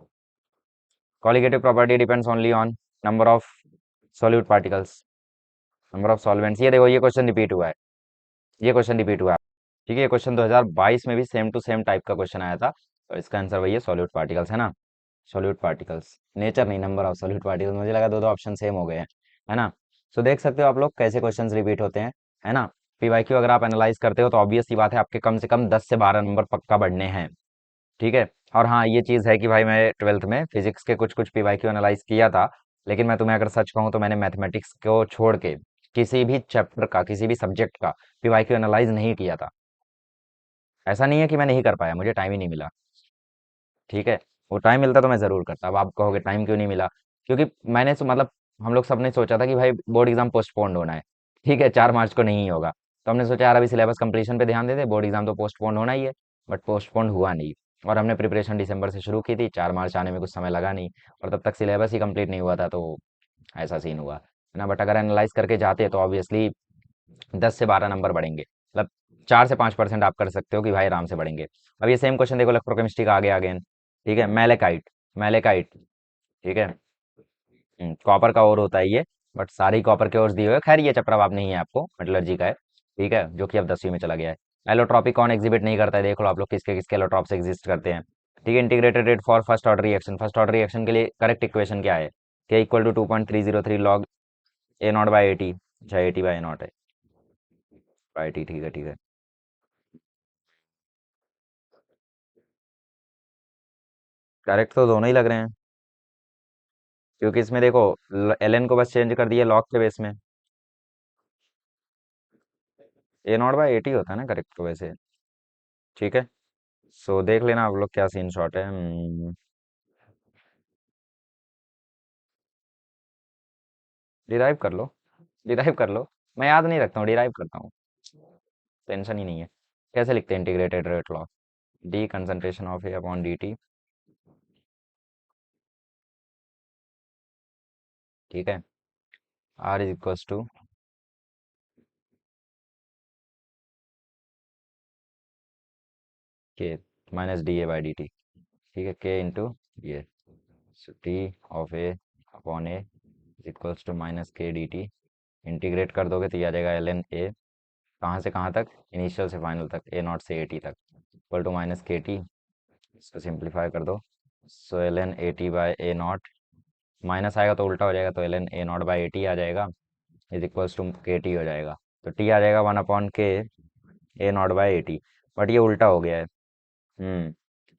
colligative property depends only on number of solute particles, number of solvents, ये देखो ये क्वेश्चन रिपीट हुआ है, ये क्वेश्चन रिपीट हुआ है। ठीक है, ये क्वेश्चन 2022 में भी सेम टू सेम टाइप का क्वेश्चन आया था, तो इसका आंसर वही है, सॉल्यूट पार्टिकल्स है ना। सॉल्यूट पार्टिकल्स, नेचर नहीं, नंबर ऑफ सॉल्यूट पार्टिकल्स, मुझे लगा दो दो ऑप्शन सेम हो गए हैं, है ना। सो देख सकते हो आप लोग कैसे क्वेश्चंस रिपीट होते हैं, है ना। पीवाईक्यू अगर आप एनालाइज करते हो तो ऑब्वियस सी बात है, आपके कम से कम 10 से 12 नंबर पक्का बढ़ने हैं। ठीक है, और हाँ ये चीज़ है कि भाई मैं 12th में फिजिक्स के कुछ कुछ पीवाईक्यू एनालाइज किया था, लेकिन मैं तुम्हें अगर सच कहूँ तो मैंने मैथमेटिक्स को छोड़ के किसी भी चैप्टर का, किसी भी सब्जेक्ट का पीवाईक्यू एनालाइज नहीं किया था। ऐसा नहीं है कि मैं नहीं कर पाया, मुझे टाइम ही नहीं मिला। ठीक है, वो टाइम मिलता तो मैं ज़रूर करता। अब आप कहोगे टाइम क्यों नहीं मिला, क्योंकि मतलब हम लोग सबने सोचा था कि भाई बोर्ड एग्जाम पोस्टपोन्ड होना है, ठीक है, 4 मार्च को नहीं होगा, तो हमने सोचा यार अभी सिलेबस कंप्लीशन पे ध्यान देते, बोर्ड एग्जाम तो पोस्टपोन्ड होना ही है। बट पोस्टपोन्ड हुआ नहीं, और हमने प्रिपरेशन दिसंबर से शुरू की थी, 4 मार्च आने में कुछ समय लगा नहीं, और तब तक सिलेबस ही कंप्लीट नहीं हुआ था, तो ऐसा सीन हुआ है ना। बट अगर एनालाइज करके जाते तो ऑब्वियसली 10 से 12 नंबर बढ़ेंगे, मतलब 4 से 5% आप कर सकते हो कि भाई आराम से बढ़ेंगे। अब ये सेम क्वेश्चन देखो इलेक्ट्रोकेमिस्ट्री का आगे अगेन। ठीक है, मैलेकाइट, मैलेकाइट, ठीक है, कॉपर का ओर होता है ये, बट सारी कॉपर के ओर दिए हुए हैं। खैर ये चैप्टर अब नहीं है, आपको मेटलर्जी का है, ठीक है, जो कि अब 10वीं में चला गया है। एलोट्रॉपिक कौन एग्जिबिट नहीं करता है, देख लो आप लोग किसके किसके एलोट्रॉप्स एग्जिस्ट करते हैं। ठीक है, integrated rate for first order reaction, first order reaction के लिए करेक्ट इक्वेशन क्या है, के इक्वल टू 2.303 लॉग A0/80, अच्छा 80/A0 है, बाई टी, ठीक है ठीक है। करेक्ट तो दोनों ही लग रहे हैं, क्योंकि इसमें देखो एल एन को बस चेंज कर दिया लॉग के बेस में। A0/AT होता है ना करेक्ट तो वैसे। ठीक है, सो देख लेना आप लोग क्या सीन शॉट है। डिराइव कर लो, डिराइव कर लो। मैं याद नहीं रखता हूँ, डिराइव करता हूँ, टेंशन ही नहीं है। कैसे लिखते हैं integrated rate law? D concentration of A upon D T. ठीक है, R is equals to K minus D A by D T. ठीक है, के इंटू ये, T of A upon A is equals to minus K D T. Integrate कर दोगे तो ये आ जाएगा एल एन ए, कहाँ से कहाँ तक, इनिशियल से फाइनल तक, A0 से AT तक, equal to minus K T. इसको सिंप्लीफाई कर दो, so L N A T by A0, minus आएगा तो उल्टा हो जाएगा, तो एल एन A0/AT आ जाएगा, इज इक्वल्स टू के टी हो जाएगा। तो टी आ जाएगा 1/K A0/AT, बट ये उल्टा हो गया है।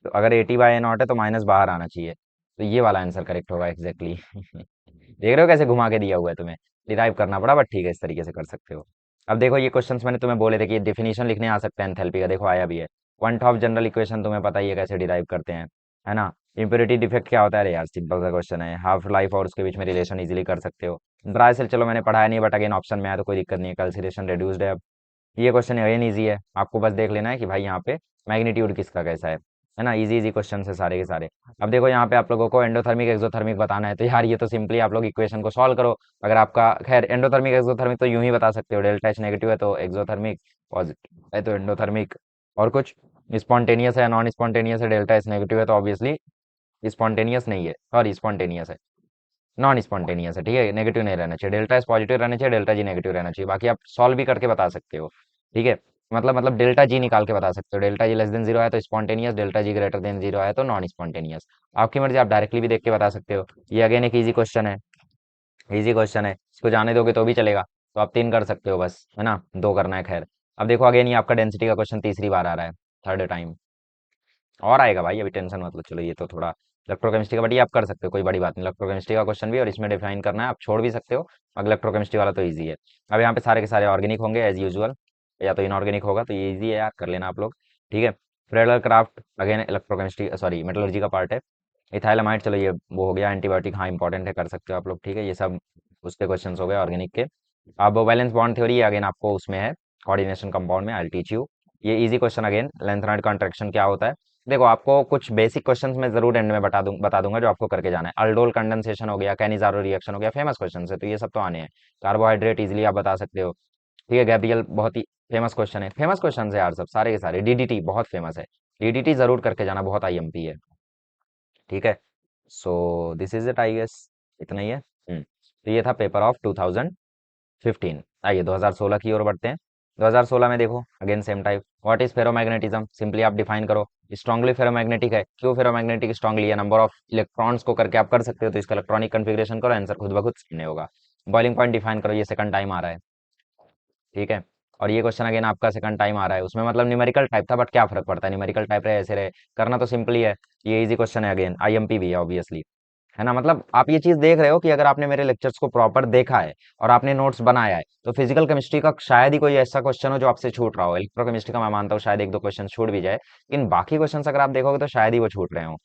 तो अगर AT/A0 है तो माइनस बाहर आना चाहिए, तो ये वाला आंसर करेक्ट होगा एग्जैक्टली। देख रहे हो कैसे घुमा के दिया हुआ है तुम्हें? डिराइव करना पड़ा, बट ठीक है, इस तरीके से कर सकते हो। अब देखो ये क्वेश्चंस मैंने तुम्हें बोले थे कि डेफिनेशन लिखने आ सकते हैं एंथैल्पी का, देखो आया भी है। वन टॉप जनरल इक्वेशन तुम्हें पता ही है कैसे डिराइव करते हैं, है ना? इम्प्योरिटी डिफेक्ट क्या होता है? अरे यार सिंपल सा क्वेश्चन है, हाफ लाइफ और उसके बीच में रिलेशन इजीली कर सकते हो। ड्राई सेल चलो मैंने पढ़ाया नहीं, बट अगेन ऑप्शन में आया तो कोई दिक्कत नहीं है, कैल्सिनेशन रिड्यूस्ड है। ये क्वेश्चन अगेन ईजी है, आपको बस देख लेना है कि भाई यहाँ पे मैग्नीट्यूड किसका कैसा है ना? इजी इजी क्वेश्चन है सारे के सारे। अब देखो यहाँ पे आप लोगों को एंडोथर्मिक एक्सोथर्मिक बताना है, तो यार ये तो सिंपली आप लोग इक्वेशन को सॉल्व करो। अगर आपका खैर एंडोथर्मिक एक्सोथर्मिक तो यूं ही बता सकते हो, डेल्टा एच नेगेटिव है तो एक्सोथर्मिक, पॉजिटिव है तो एंडोथर्मिक। और कुछ स्पॉन्टेनियस है, नॉन स्पॉन्टेनियस है, डेल्टा एच नेगेटिव है तो ऑब्वियसली स्पॉन्टेनियस नहीं है, सॉरी स्पॉन्टेनियस है, नॉन स्पॉन्टेनियस है। ठीक है, नेगेटिव नहीं रहना चाहिए, डेल्टा एस पॉजिटिव रहना चाहिए, डेल्टा जी नेगेटिव रहना चाहिए, बाकी आप सॉल्व भी करके बता सकते हो। ठीक है, मतलब डेल्टा जी निकाल के बता सकते हो, delta G less than zero है तो spontaneous, delta G greater than zero है तो नॉन स्पॉन्टेनियस। आपकी मर्जी, आप डायरेक्टली भी देख के बता सकते हो। ये अगेन एक ईजी क्वेश्चन है, इजी क्वेश्चन है, इसको जाने दोगे तो भी चलेगा। तो आप तीन कर सकते हो बस, है ना? दो करना है खैर। अब देखो अगेन ये आपका डेंसिटी का क्वेश्चन तीसरी बार आ रहा है, थर्ड टाइम। और आएगा भाई, अभी टेंशन मतलब, चलो ये तो थोड़ा इलेक्ट्रोकेमिस्ट्री का, बट ये आप कर सकते हो, कोई बड़ी बात नहीं। इलेक्ट्रोकेमिस्ट्री का क्वेश्चन भी और इसमें डिफाइन करना है, आप छोड़ भी सकते हो। अगर इलेक्ट्रोकेमिस्ट्री वाला तो ईजी है। अब यहाँ पे सारे के सारे ऑर्गेनिक होंगे एज यूजुअल, या तो इनऑर्गेनिक होगा, तो ये ईजी है यार, कर लेना आप लोग। ठीक है, Friedel craft again electrochemistry sorry metallurgy का पार्ट है। इथाइलामाइड चलो ये वो हो गया, एंटीबायोटिक हाँ इंपॉर्टेंट है, कर सकते हो आप लोग। ठीक है, ये सब उसके क्वेश्चन हो गए ऑर्गेनिक के। अब वैलेंस बॉन्ड थ्योरी अगेन आपको उसमें है, कोऑर्डिनेशन कंपाउंड में, आई टीच यू। ये easy question again, lanthanoid contraction क्या होता है? देखो आपको कुछ बेसिक क्वेश्चंस मैं जरूर एंड में बता दूंगा जो आपको करके जाना है। अल्डोल कंडेंसेशन हो गया, कैनिजारो रिएक्शन हो गया, फेमस क्वेश्चन है तो ये सब तो आने हैं। कार्बोहाइड्रेट इजीली आप बता सकते हो। ठीक है, गैब्रियल बहुत ही फेमस क्वेश्चन है, फेमस क्वेश्चन है यार सब सारे के सारे। डीडीटी बहुत फेमस है, डीडीटी जरूर करके जाना, बहुत आईएमपी है। ठीक है, so this is it I guess, इतना ही है। तो ये था पेपर ऑफ 2015। आइए 2016 की ओर बढ़ते हैं। 2016 में देखो again same type, what is ferromagnetism, simply आप डिफाइन करो। स्ट्रांगली फेरोमैग्नेटिक है, क्यों फेरोमैग्नेटिक स्ट्रांगली है? नंबर ऑफ इलेक्ट्रॉन्स को करके आप कर सकते हो, तो इसका इलेक्ट्रॉनिक कन्फिग्रेशन करो, आंसर खुद ब खुद सामने होगा। बॉइलिंग पॉइंट डिफाइन करो, ये सेकंड टाइम आ रहा है। ठीक है, और ये क्वेश्चन अगेन आपका सेकंड टाइम आ रहा है, उसमें मतलब न्यूमेरिकल टाइप था, बट क्या फर्क पड़ता है, न्यूमेरिकल टाइप रहे ऐसे रहे, करना तो सिंपल ही है। ये इजी क्वेश्चन है, अगेन आईएमपी भी है ऑब्वियसली, है ना? मतलब आप ये चीज देख रहे हो कि अगर आपने मेरे लेक्चर्स को प्रॉपर देखा है और आपने नोट्स बनाया है, तो फिजिकल केमिस्ट्री का शायद ही कोई ऐसा क्वेश्चन हो जो आपसे छूट रहा हो। इलेक्ट्रोकेमिस्ट्री का मैं मानता हूँ शायद एक दो क्वेश्चन छूट भी जाए, लेकिन बाकी क्वेश्चन अगर आप देखोगे तो शायद ही वो छूट रहे हो,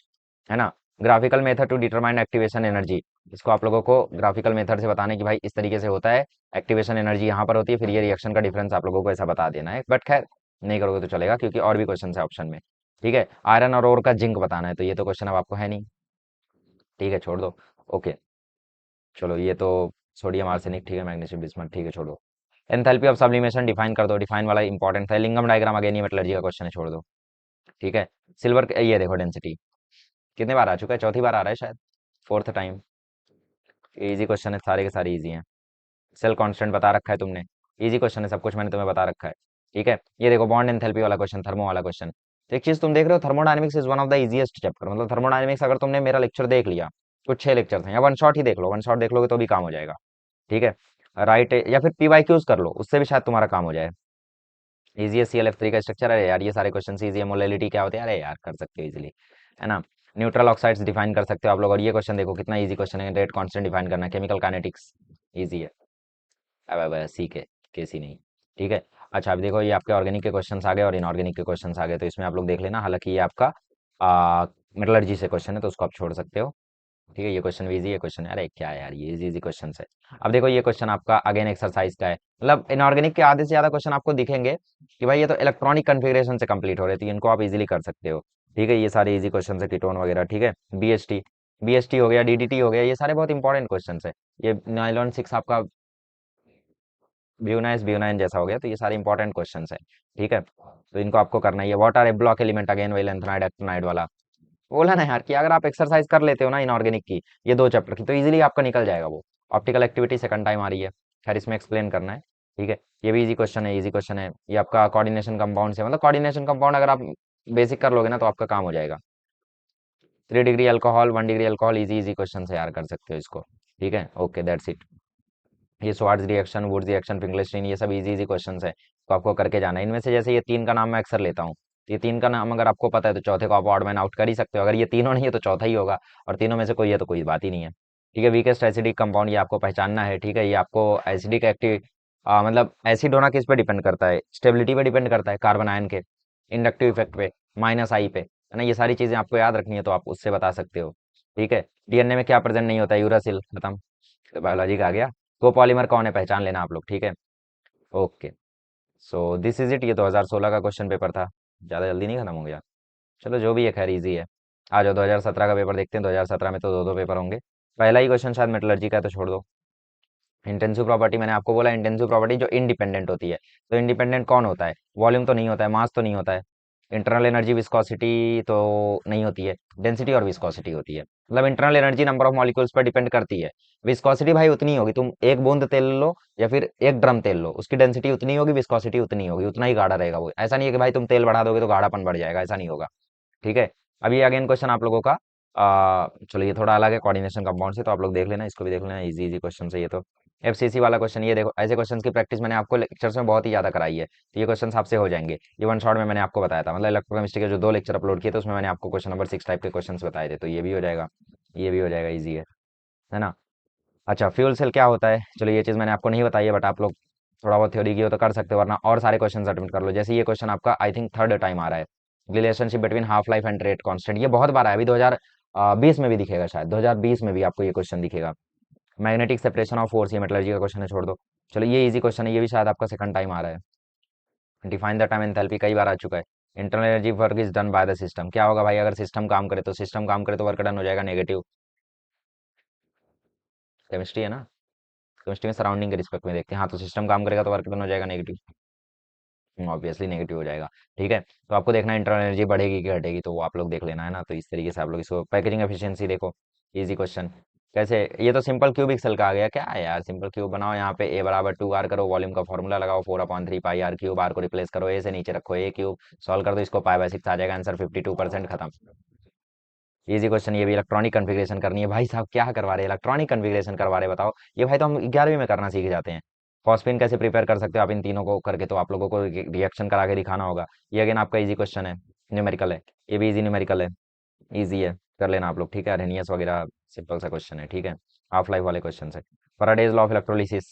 है ना? Graphical method to determine activation energy, इसको आप लोगों को ग्राफिकल मेथड से बताना है कि भाई इस तरीके से होता है, एक्टिवेशन एनर्जी यहाँ पर होती है, फिर ये रिएक्शन का डिफरेंस आप लोगों को ऐसा बता देना है। बट खैर नहीं करोगे तो चलेगा, क्योंकि और भी क्वेश्चन है ऑप्शन में। ठीक है, आयरन और ओर का जिंक बताना है, तो ये तो क्वेश्चन अब आपको है नहीं। ठीक है, छोड़ दो। ओके, चलो ये तो सोडियम आर्सेनिक, ठीक है, मैग्नीशियम बिस्मथ, ठीक है, छोड़ो। एंथैल्पी ऑफ सब्लिमेशन डिफाइन कर दो, डिफाइन वाला इंपॉर्टेंट था। लिंगम डायग्राम अगेन ये मेटलर्जी का क्वेश्चन है, छोड़ दो। ठीक है, सिल्वर ये देखो डेंसिटी कितने बार आ चुका है, चौथी बार आ रहा है शायद, फोर्थ टाइम। इजी क्वेश्चन है, सारे के सारे इजी हैं। सेल कांस्टेंट बता रखा है तुमने, इजी क्वेश्चन है, सब कुछ मैंने तुम्हें बता रखा है। ठीक है, ये देखो बॉन्ड एंथैल्पी वाला क्वेश्चन, थर्मो वाला क्वेश्चन। तो एक चीज तुम देख रहे हो, thermodynamics is one of the easiest chapter, मतलब थर्मोडायनेमिक्स अगर तुमने मेरा लेक्चर देख लिया, कुछ 6 लेक्चर हैं, या वन शॉट ही देख लो, वन शॉट देख लोगे तो भी काम हो जाएगा। ठीक है, राइट, या फिर पीवाईक्यूज कर लो, उससे भी शायद तुम्हारा काम हो जाए। इजी है, ClF3 का स्ट्रक्चर है यार, ये सारे क्वेश्चन इजी है। मोलैलिटी क्या होती है, अरे यार कर सकते हो इजीली, है ना? न्यूट्रल ऑक्साइड्स डिफाइन कर सकते हो आप लोग, और ये क्वेश्चन देखो कितना इजी क्वेश्चन है, रेट कांस्टेंट डिफाइन करना है, केमिकल काइनेटिक्स इजी है। अब सी के सी नहीं। ठीक है, अच्छा अब देखो ये आपके ऑर्गेनिक के क्वेश्चंस आ गए और इनऑर्गेनिक के क्वेश्चंस आ गए, तो इसमें आप लोग देख लेना, हालांकि ये आपका मेटलर्जी से क्वेश्चन है तो उसको आप छोड़ सकते हो। ठीक है, ये क्वेश्चन भी इजी है, क्वेश्चन अरे क्या है यार, ये इजी इजी क्वेश्चन है। अब देखो ये क्वेश्चन आपका अगेन एक्सरसाइज का है, मतलब इनऑर्गेनिक के आधे से ज्यादा क्वेश्चन आपको दिखेंगे कि भाई ये तो इलेक्ट्रॉनिक कन्फिग्रेशन से कंप्लीट हो रहे थे, इनको आप इजीली कर सकते हो। ठीक है, ये सारे इजी क्वेश्चन है, कीटोन वगैरह। ठीक है, बीएचटी, बीएचटी हो गया, डीडीटी हो गया, ये सारे बहुत इंपॉर्टेंट क्वेश्चन है। ये नाइलॉन 6 आपका ब्यूनाइस ब्यूनाइन जैसा हो गया, तो ये सारे इंपॉर्टेंट क्वेश्चन है। ठीक है, तो इनको आपको करना ही है। What are A block element again वही लेंथनाइड एक्टिनाइड वाला बोला ना यार, कि अगर आप एक्सरसाइज कर लेते हो ना इनऑर्गेनिक की, ये दो चैप्टर की, तो इजीली आपका निकल जाएगा वो। ऑप्टिकल एक्टिविटी सेकंड टाइम आ रही है, खैर इसमें एक्सप्लेन करना है। ठीक है, ये भी इजी क्वेश्चन है, इजी क्वेश्चन है। ये आपका कोऑर्डिनेशन कंपाउंड से, मतलब कोऑर्डिनेशन कंपाउंड अगर आप बेसिक कर लोगे ना तो आपका काम हो जाएगा। 3 degree alcohol, 1 degree alcohol, easy easy question है यार, कर सकते हो इसको। ठीक है, ओके दैट्स इट। ये स्वार्ट्ज रिएक्शन, वुड्स रिएक्शन, फिंगलेस्टीन, ये सब इजी इजी क्वेश्चंस है, तो आपको करके जाना है। इनमें से जैसे ये तीन का नाम मैं अक्सर लेता हूँ, ये तीन का नाम अगर आपको पता है तो चौथे को आप ऑड मैन आउट कर ही सकते हो। अगर ये तीनों नहीं है तो चौथा ही होगा, और तीनों में से कोई है तो कोई बात ही नहीं है। ठीक है, वीकेस्ट एसिडिक कंपाउंड ये आपको पहचानना है। ठीक है, ये आपको एसिडिक एक्टिव मतलब एसिड होना किस पे डिपेंड करता है, स्टेबिलिटी पे डिपेंड करता है, कार्बन आयन के इंडक्टिव इफेक्ट पे, माइनस आई पे, है ना। ये सारी चीजें आपको याद रखनी है तो आप उससे बता सकते हो। ठीक है, डीएनए में क्या प्रेजेंट नहीं होता है, यूरासिल खत्म, तो बायोलॉजी का आ गया। कोपॉलीमर कौन है पहचान लेना आप लोग। ठीक है, okay, so this is it. ये 2016 का क्वेश्चन पेपर था, ज़्यादा जल्दी नहीं खत्म हो गया। चलो जो भी है, खैर इजी है। आ जाओ 2017 का पेपर देखते हैं। 2017 में तो दो दो पेपर होंगे, पहला ही क्वेश्चन शायद मेटलर्जी का है, तो छोड़ दो। इंटेंसिव प्रॉपर्टी मैंने आपको बोला, इंटेंसिव प्रॉपर्टी जो इंडिपेंडेंट होती है, तो इंडिपेंडेंट कौन होता है, वॉल्यूम तो नहीं होता है, मास तो नहीं होता है, इंटरनल एनर्जी विस्कोसिटी तो नहीं होती है, डेंसिटी और विस्कोसिटी होती है। मतलब internal energy number of molecules पर डिपेंड करती है, विस्कोसिटी भाई उतनी होगी, तुम एक बूंद तेल लो या फिर एक ड्रम तेल लो, उसकी डेंसिटी उतनी होगी, विस्कोसिटी उतनी होगी, उतना ही गाढ़ा रहेगा वो। ऐसा नहीं है कि भाई तुम तेल बढ़ा दोगे तो गाढ़ापन बढ़ जाएगा, ऐसा नहीं होगा। ठीक है, अब ये अगेन क्वेश्चन आप लोगों का चलो ये थोड़ा अलग है कोऑर्डिनेशन कंपाउंड से, तो आप लोग देख लेना, इसको भी देख लेना, इजी इजी क्वेश्चन है ये तो। एफसीसी वाला क्वेश्चन, ये देखो ऐसे क्वेश्चंस की प्रैक्टिस मैंने आपको लेक्चर्स में बहुत ही ज्यादा कराई है, तो ये क्वेश्चंस आपसे हो जाएंगे। ये वन शॉट में मैंने आपको बताया था, मतलब इलेक्ट्रोकेमिस्ट्री के जो 2 लेक्चर अपलोड किए थे उसमें मैंने आपको क्वेश्चन नंबर 6 टाइप के क्वेश्चंस बताए थे, तो ये भी हो जाएगा, ये भी हो जाएगा, ईजी है ना। अच्छा, फ्यूल सेल क्या होता है, चलो ये चीज़ मैंने आपको नहीं बताई है, बट आप लोग थोड़ा बहुत थ्योरी की हो तो कर सकते हो, वरना और सारे क्वेश्चन अटेम्प्ट कर लो। जैसे ये क्वेश्चन आपका आई थिंक थर्ड टाइम आ रहा है, relationship between half life and rate constant, ये बहुत बार आया, अभी 2020 में भी दिखेगा, शायद 2020 में भी आपको ये क्वेश्चन दिखेगा। मैग्नेटिक सेपरेशन ऑफ फोर्स, ये मेटलर्जी का क्वेश्चन है, छोड़ दो। चलो ये इजी क्वेश्चन है, ये भी शायद आपका सेकंड टाइम आ रहा है। डिफाइन द टाइम एंथैल्पी कई बार आ चुका है। Internal energy work is done by the system, क्या होगा भाई अगर सिस्टम काम करे, तो सिस्टम काम करे तो वर्क डन हो जाएगा नेगेटिव। केमिस्ट्री है ना, केमिस्ट्री में सराउंडिंग के रिस्पेक्ट में देखते हैं, हाँ तो सिस्टम काम करेगा तो वर्क डन हो जाएगा नेगेटिव, ऑब्वियसली नेगेटिव हो जाएगा। ठीक है, तो आपको देखना इंटरनल एनर्जी बढ़ेगी कि घटेगी, तो वो आप लोग देख लेना है ना, तो इस तरीके से आप लोग इसको। पैकेजिंग एफिशिएंसी देखो, इजी क्वेश्चन कैसे, ये तो सिंपल क्यूबिक सेल का आ गया, क्या है यार, सिंपल क्यूब बनाओ, यहाँ पे ए बराबर 2 आर करो, वॉल्यूम का फॉर्मूला लगाओ, 4/3 पाई आर क्यूब, आर को रिप्लेस करो ए से, नीचे रखो ए क्यूब, सॉल्व कर दो इसको, पाई/6 आ जाएगा आंसर, 52% खत्म। इजी क्वेश्चन, ये भी इलेक्ट्रॉनिक कन्फिग्रेशन करनी है भाई साहब, क्या करवा रहे हैं इलेक्ट्रॉनिक कन्फिग्रेशन करवा रहे हैं, बताओ। ये भाई तो हम 11वीं में करना सीख जाते हैं। फॉस्फिन कैसे प्रिपेयर कर सकते हो आप इन तीनों को करके, तो आप लोगों को रिएक्शन करा के दिखाना होगा। ये अगेन आपका इजी क्वेश्चन है, न्यूमेरिकल है, ये भी इजी न्यूमेरिकल है, इजी है, कर लेना आप लोग। ठीक है, अरेनियस वगैरह सिंपल सा क्वेश्चन है। ठीक है, हाफ लाइफ वाले क्वेश्चन है। फैराडेज लॉ ऑफ इलेक्ट्रोलिसिस,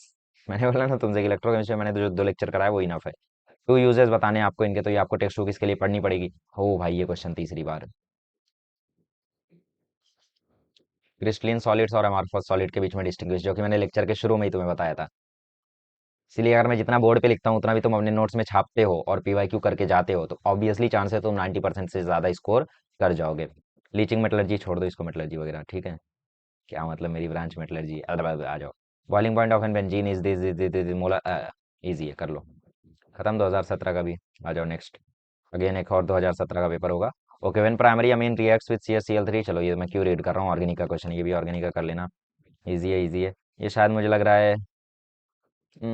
मैंने बोला ना तुमसे इलेक्ट्रोकेमिस्ट्री मैंने जो 2 लेक्चर कराया वो इनफ है। टू यूजेस बताने हैं आपको इनके, तो ये आपको टेक्स्ट बुक इसके लिए पढ़नी पड़ेगी। हो भाई ये क्वेश्चन तीसरी बार, क्रिस्टलिन सॉलिड्स और अमॉर्फस सॉलिड के बीच में डिस्टिंग्विश, जो कि मैंने लेक्चर के शुरू में ही तुम्हें बताया था। इसलिए अगर मैं जितना बोर्ड पे लिखता हूँ उतना भी तुम अपने नोट्स में छापते हो और पीवाईक्यू करके जाते हो, तो ऑब्वियसली चांस है तुम 90% से ज्यादा स्कोर कर जाओगे। लीचिंग मेटलर्जी छोड़ दो इसको, मेटलर्जी वगैरह। ठीक है, क्या मतलब मेरी ब्रांच मेटलर्जी, आ जाओ। Boiling point of N benzene is this molar, easy है, कर लो, खत्म 2017 का भी। आ जाओ नेक्स्ट, अगेन एक और 2017 का पेपर होगा। Okay, when primary amine reacts with CaCl3, चलो ये मैं क्यों रीड कर रहा हूँ, ऑर्गेनिक का क्वेश्चन, ये भी ऑर्गेनिक का कर लेना, इजी है, इजी है। ये शायद मुझे लग रहा है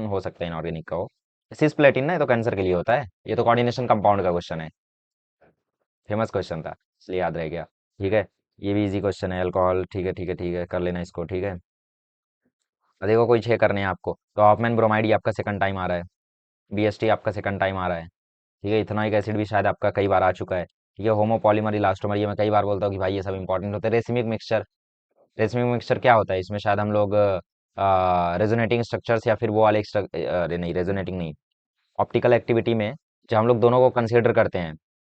हो सकता है इनऑर्गेनिक का हो। सिस्प्लेटिन ना, ये तो कैंसर के लिए होता है, ये तो कोऑर्डिनेशन कंपाउंड का क्वेश्चन है, फेमस क्वेश्चन था इसलिए याद रह गया। ठीक है, ये भी इजी क्वेश्चन है, अल्कोहल। ठीक है ठीक है ठीक है, कर लेना इसको। ठीक है, अब देखो कोई 6 करने हैं आपको, तो ऑफमैन ब्रोमाइड ये आपका सेकंड टाइम आ रहा है, बीएसटी आपका सेकंड टाइम आ रहा है। ठीक है, इथेनॉइक एसिड भी शायद आपका कई बार आ चुका है। ठीक है, होमोपॉलीमर इलास्टोमर, ये मैं कई बार बोलता हूँ कि भाई ये सब इंपॉर्टेंट होते हैं। रेसिमिक मिक्सचर, रेसिमिक मिक्सचर क्या होता है, इसमें शायद हम लोग रेजोनेटिंग स्ट्रक्चर्स या फिर वो वाले अरे नहीं रेजोनेटिंग नहीं, ऑप्टिकल एक्टिविटी में जो हम लोग दोनों को कंसीडर करते हैं,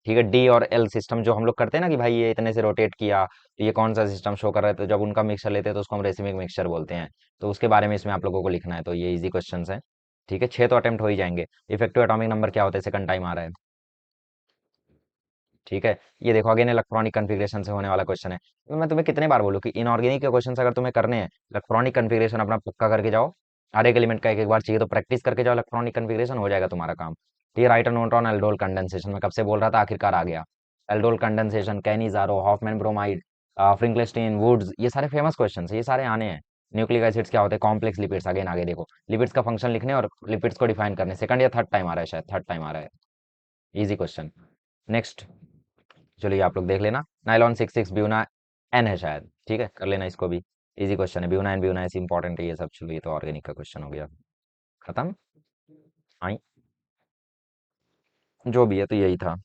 ठीक है, डी और एल सिस्टम जो हम लोग करते हैं ना कि भाई ये इतने से रोटेट किया तो ये कौन सा सिस्टम शो कर रहा है, तो जब उनका मिक्सचर लेते हैं तो उसको हम रेसिमिक मिक्सचर बोलते हैं। तो उसके बारे में इसमें आप लोगों को लिखना है, तो ये इजी क्वेश्चन है। ठीक है, 6 तो अटेम्प्ट हो ही जाएंगे। इफेक्टिव एटॉमिक नंबर क्या होता है, सेकंड टाइम आ रहा है। ठीक है, ये देखो अगेन इलेक्ट्रॉनिक कन्फिग्रेशन से होने वाला क्वेश्चन है। तो मैं तुम्हें कितने बार बोलूँ कि इनऑर्गेनिक के क्वेश्चन अगर तुम्हें करने हैं, इलेक्ट्रॉनिक कन्फिग्रेशन अपना पक्का करके जाओ। हर एक एलिमेंट का एक एक बार चाहिए तो प्रैक्टिस करके जाओ, इलेक्ट्रॉनिक कन्फिग्रेशन हो जाएगा तुम्हारा काम। ठीक है, write a note on aldol condensation, मैं कब से बोल रहा था, आखिरकार आ गया। Aldol condensation, Cannizzaro, Hofmann bromide, Finkelstein, Wurtz, ये सारे फेमस क्वेश्चन है, ये सारे आने हैं। न्यूक्लिक एसिड्स क्या होते हैं, कॉम्प्लेक्स लिपिड्स, अगेन आगे देखो लिपिड्स का फंक्शन लिखने और लिपिड्स को डिफाइन करने, सेकंड या थर्ड टाइम आ रहा है, शायद थर्ड टाइम आ रहा है। Easy question. नेक्स्ट, चलिए आप लोग देख लेना, नाइलॉन 66 ब्यूना एन है शायद, ठीक है, कर लेना इसको भी। इजी क्वेश्चन है, ब्यूना एन ब्यूना ऐसी इंपॉर्टेंट है ये सब। चलो ये तो ऑर्गेनिक का क्वेश्चन हो गया, खत्म। आई, जो भी है तो यही था।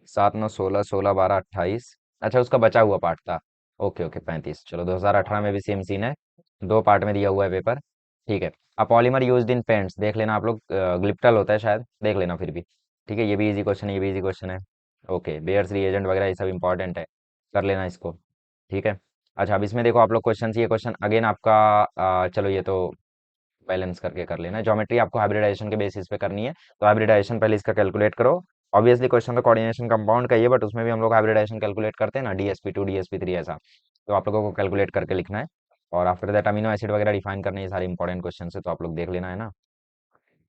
7 9 16 16 12 28, अच्छा उसका बचा हुआ पार्ट था। Okay okay, 35। चलो 2018 में भी सेम सीन है, दो पार्ट में दिया हुआ है पेपर। ठीक है, अब पॉलीमर यूज्ड इन पेंट्स देख लेना आप लोग, ग्लिप्टल होता है शायद, देख लेना फिर भी। ठीक है, ये भी इजी क्वेश्चन है, ये भी इजी क्वेश्चन है। ओके, बेयर्स रिएजेंट वगैरह ये सब इंपॉर्टेंट है, कर लेना इसको। ठीक है, अच्छा अब इसमें देखो आप लोग क्वेश्चन, ये क्वेश्चन अगेन आपका, चलो ये तो बैलेंस करके कर लेना। ज्योमेट्री आपको हाइब्रिडाइजेशन के बेसिस पे करनी है, तो हाइब्रिडाइजेशन पहले इसका कैलकुलेट करो। ऑब्वियसली क्वेश्चन तो कोऑर्डिनेशन कंपाउंड का ही है, बट उसमें भी हम लोग हाइब्रिडाइजेशन कैलकुलेट करते हैं ना, DsP2 DsP3 ऐसा, तो आप लोगों को कैलकुलेट करके लिखना है। और आफ्टर दैट अमीनो एसिड वगैरह डिफाइन करने, ये सारे इंपॉर्टेंट क्वेश्चन है, तो आप लोग देख लेना है ना।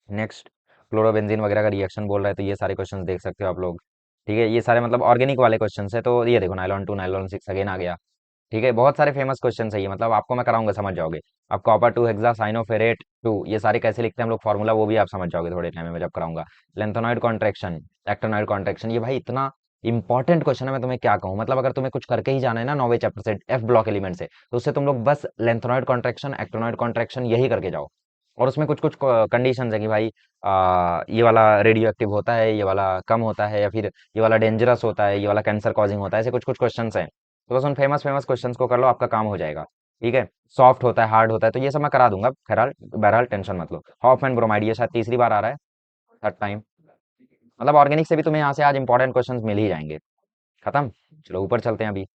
नेक्स्ट, क्लोरोबेंजीन वगैरह का रिएक्शन बोल रहा है, तो ये सारे क्वेश्चन देख सकते हो आप लोग। ठीक है, ये सारे मतलब ऑर्गेनिक वाले क्वेश्चन है, तो ये देखो नाइलॉन 2 नाइलॉन 6 अगेन आ गया। ठीक है, बहुत सारे फेमस क्वेश्चन है ये, मतलब आपको मैं कराऊंगा समझ जाओगे। अब कॉपर 2 हेक्सा साइनोफेरेट 2, ये सारे कैसे लिखते हैं हम लोग फॉर्मूला, वो भी आप समझ जाओगे थोड़े टाइम में जब कराऊंगा। लेंथेनॉइड कॉन्ट्रैक्शन, एक्टिनॉइड कॉन्ट्रैक्शन, ये भाई इतना इंपॉर्टेंट क्वेश्चन है, मैं तुम्हें क्या कहूँ, मतलब अगर तुम्हें कुछ करके ही जाना है ना 9वें चैप्टर से एफ ब्लॉक एलिमेंट से, तो उससे तुम लोग बस लेंथेनॉइड कॉन्ट्रैक्शन एक्टिनॉइड कॉन्ट्रैक्शन यही करके जाओ। और उसमें कुछ कुछ कंडीशंस है कि भाई ये वाला रेडियो एक्टिव होता है, ये वाला कम होता है, या फिर ये वाला डेंजरस होता है, ये वाला कैंसर कॉजिंग होता है, ऐसे कुछ कुछ क्वेश्चंस हैं। तो बस उन फेमस फेमस क्वेश्चंस को कर लो, आपका काम हो जाएगा। ठीक है, सॉफ्ट होता है हार्ड होता है, तो ये सब मैं करा दूंगा, खैर बहरहाल टेंशन मत लो। हॉफ एंड ब्रोमाइड, ये शायद तीसरी बार आ रहा है, थर्ड टाइम। मतलब ऑर्गेनिक से भी तुम्हें यहाँ से आज इंपॉर्टेंट क्वेश्चंस मिल ही जाएंगे। खत्म, चलो ऊपर चलते हैं अभी।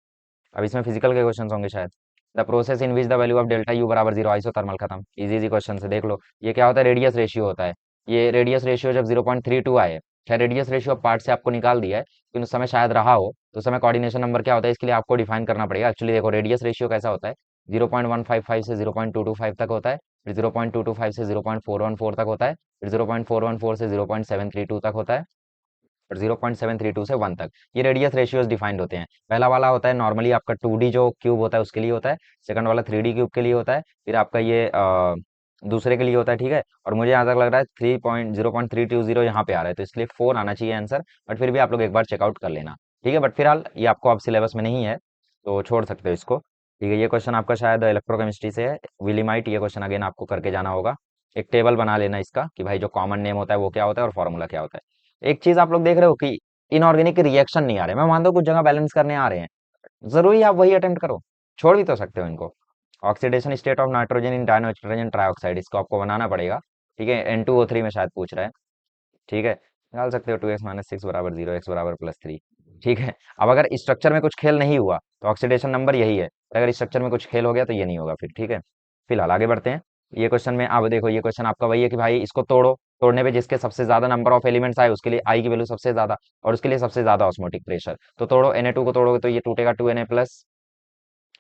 अब इसमें फिजिकल के क्वेश्चन होंगे शायद। The process in which the value of delta U बराबर जीरो, आइसोथर्मल, खत्म, इजी इजी क्वेश्चन से देख लो। ये क्या होता है, रेडियस रेशियो होता है। ये रेडियस रेशियो जब 0.32 आए, खैर रेडियस रेशियो पार्ट से आपको निकाल दिया है, लेकिन उस समय शायद रहा हो, तो उस समय कोऑर्डिनेशन नंबर क्या होता है, इसके लिए आपको डिफाइन करना पड़ेगा। एक्चुअली देखो रेडियस रेशियो कैसा होता है, 0.155 से 0.225 तक होता है, फिर 0.225 से 0.414 तक होता है, फिर 0.414 से 0.732 तक होता है, और 0.732 से 1 तक। ये रेडियस रेशियोज डिफाइंड होते हैं। पहला वाला होता है नॉर्मली आपका 2D जो क्यूब होता है उसके लिए होता है, सेकंड वाला 3D क्यूब के लिए होता है, फिर आपका ये दूसरे के लिए होता है। ठीक है, और मुझे यहाँ तक लग रहा है 3.0.320 यहाँ पे आ रहा है, तो इसलिए 4 आना चाहिए आंसर, बट फिर भी आप लोग एक बार चेकआउट कर लेना। ठीक है, बट फिलहाल ये आपको अब सिलेबस में नहीं है, तो छोड़ सकते हो इसको। ठीक है, ये क्वेश्चन आपका शायद इलेक्ट्रोकेमिस्ट्री से है, विलीमाइट, ये क्वेश्चन अगेन आपको करके जाना होगा। एक टेबल बना लेना इसका कि भाई जो कॉमन नेम होता है वो क्या होता है और फॉर्मूला क्या होता है। एक चीज आप लोग देख रहे हो कि इनऑर्गेनिक रिएक्शन नहीं आ रहे, मैं मानता हूँ कुछ जगह बैलेंस करने आ रहे हैं, जरूरी आप वही अटेम्प्ट करो, छोड़ भी तो सकते हो इनको। Oxidation state of nitrogen in dinitrogen trioxide, इसको आपको बनाना पड़ेगा। ठीक है, N2O3 में शायद पूछ रहा है। ठीक है, निकाल सकते हो 2x - 6 बराबर 0, x बराबर +3। ठीक है, अब अगर स्ट्रक्चर में कुछ खेल नहीं हुआ तो ऑक्सीडेशन नंबर यही है, अगर स्ट्रक्चर में कुछ खेल हो गया तो ये नहीं होगा फिर। ठीक है, फिलहाल आगे बढ़ते हैं। ये क्वेश्चन में अब देखो, ये क्वेश्चन आपका वही है कि भाई इसको तोड़ो, तोड़ने पे जिसके सबसे ज्यादा नंबर ऑफ एलिमेंट्स आए उसके लिए आई की वैल्यू सबसे ज्यादा, और उसके लिए सबसे ज्यादा ऑस्मोटिक प्रेशर। तो तोड़ो, Na2 को तोड़ोगे तो ये टूटेगा 2Na प्लस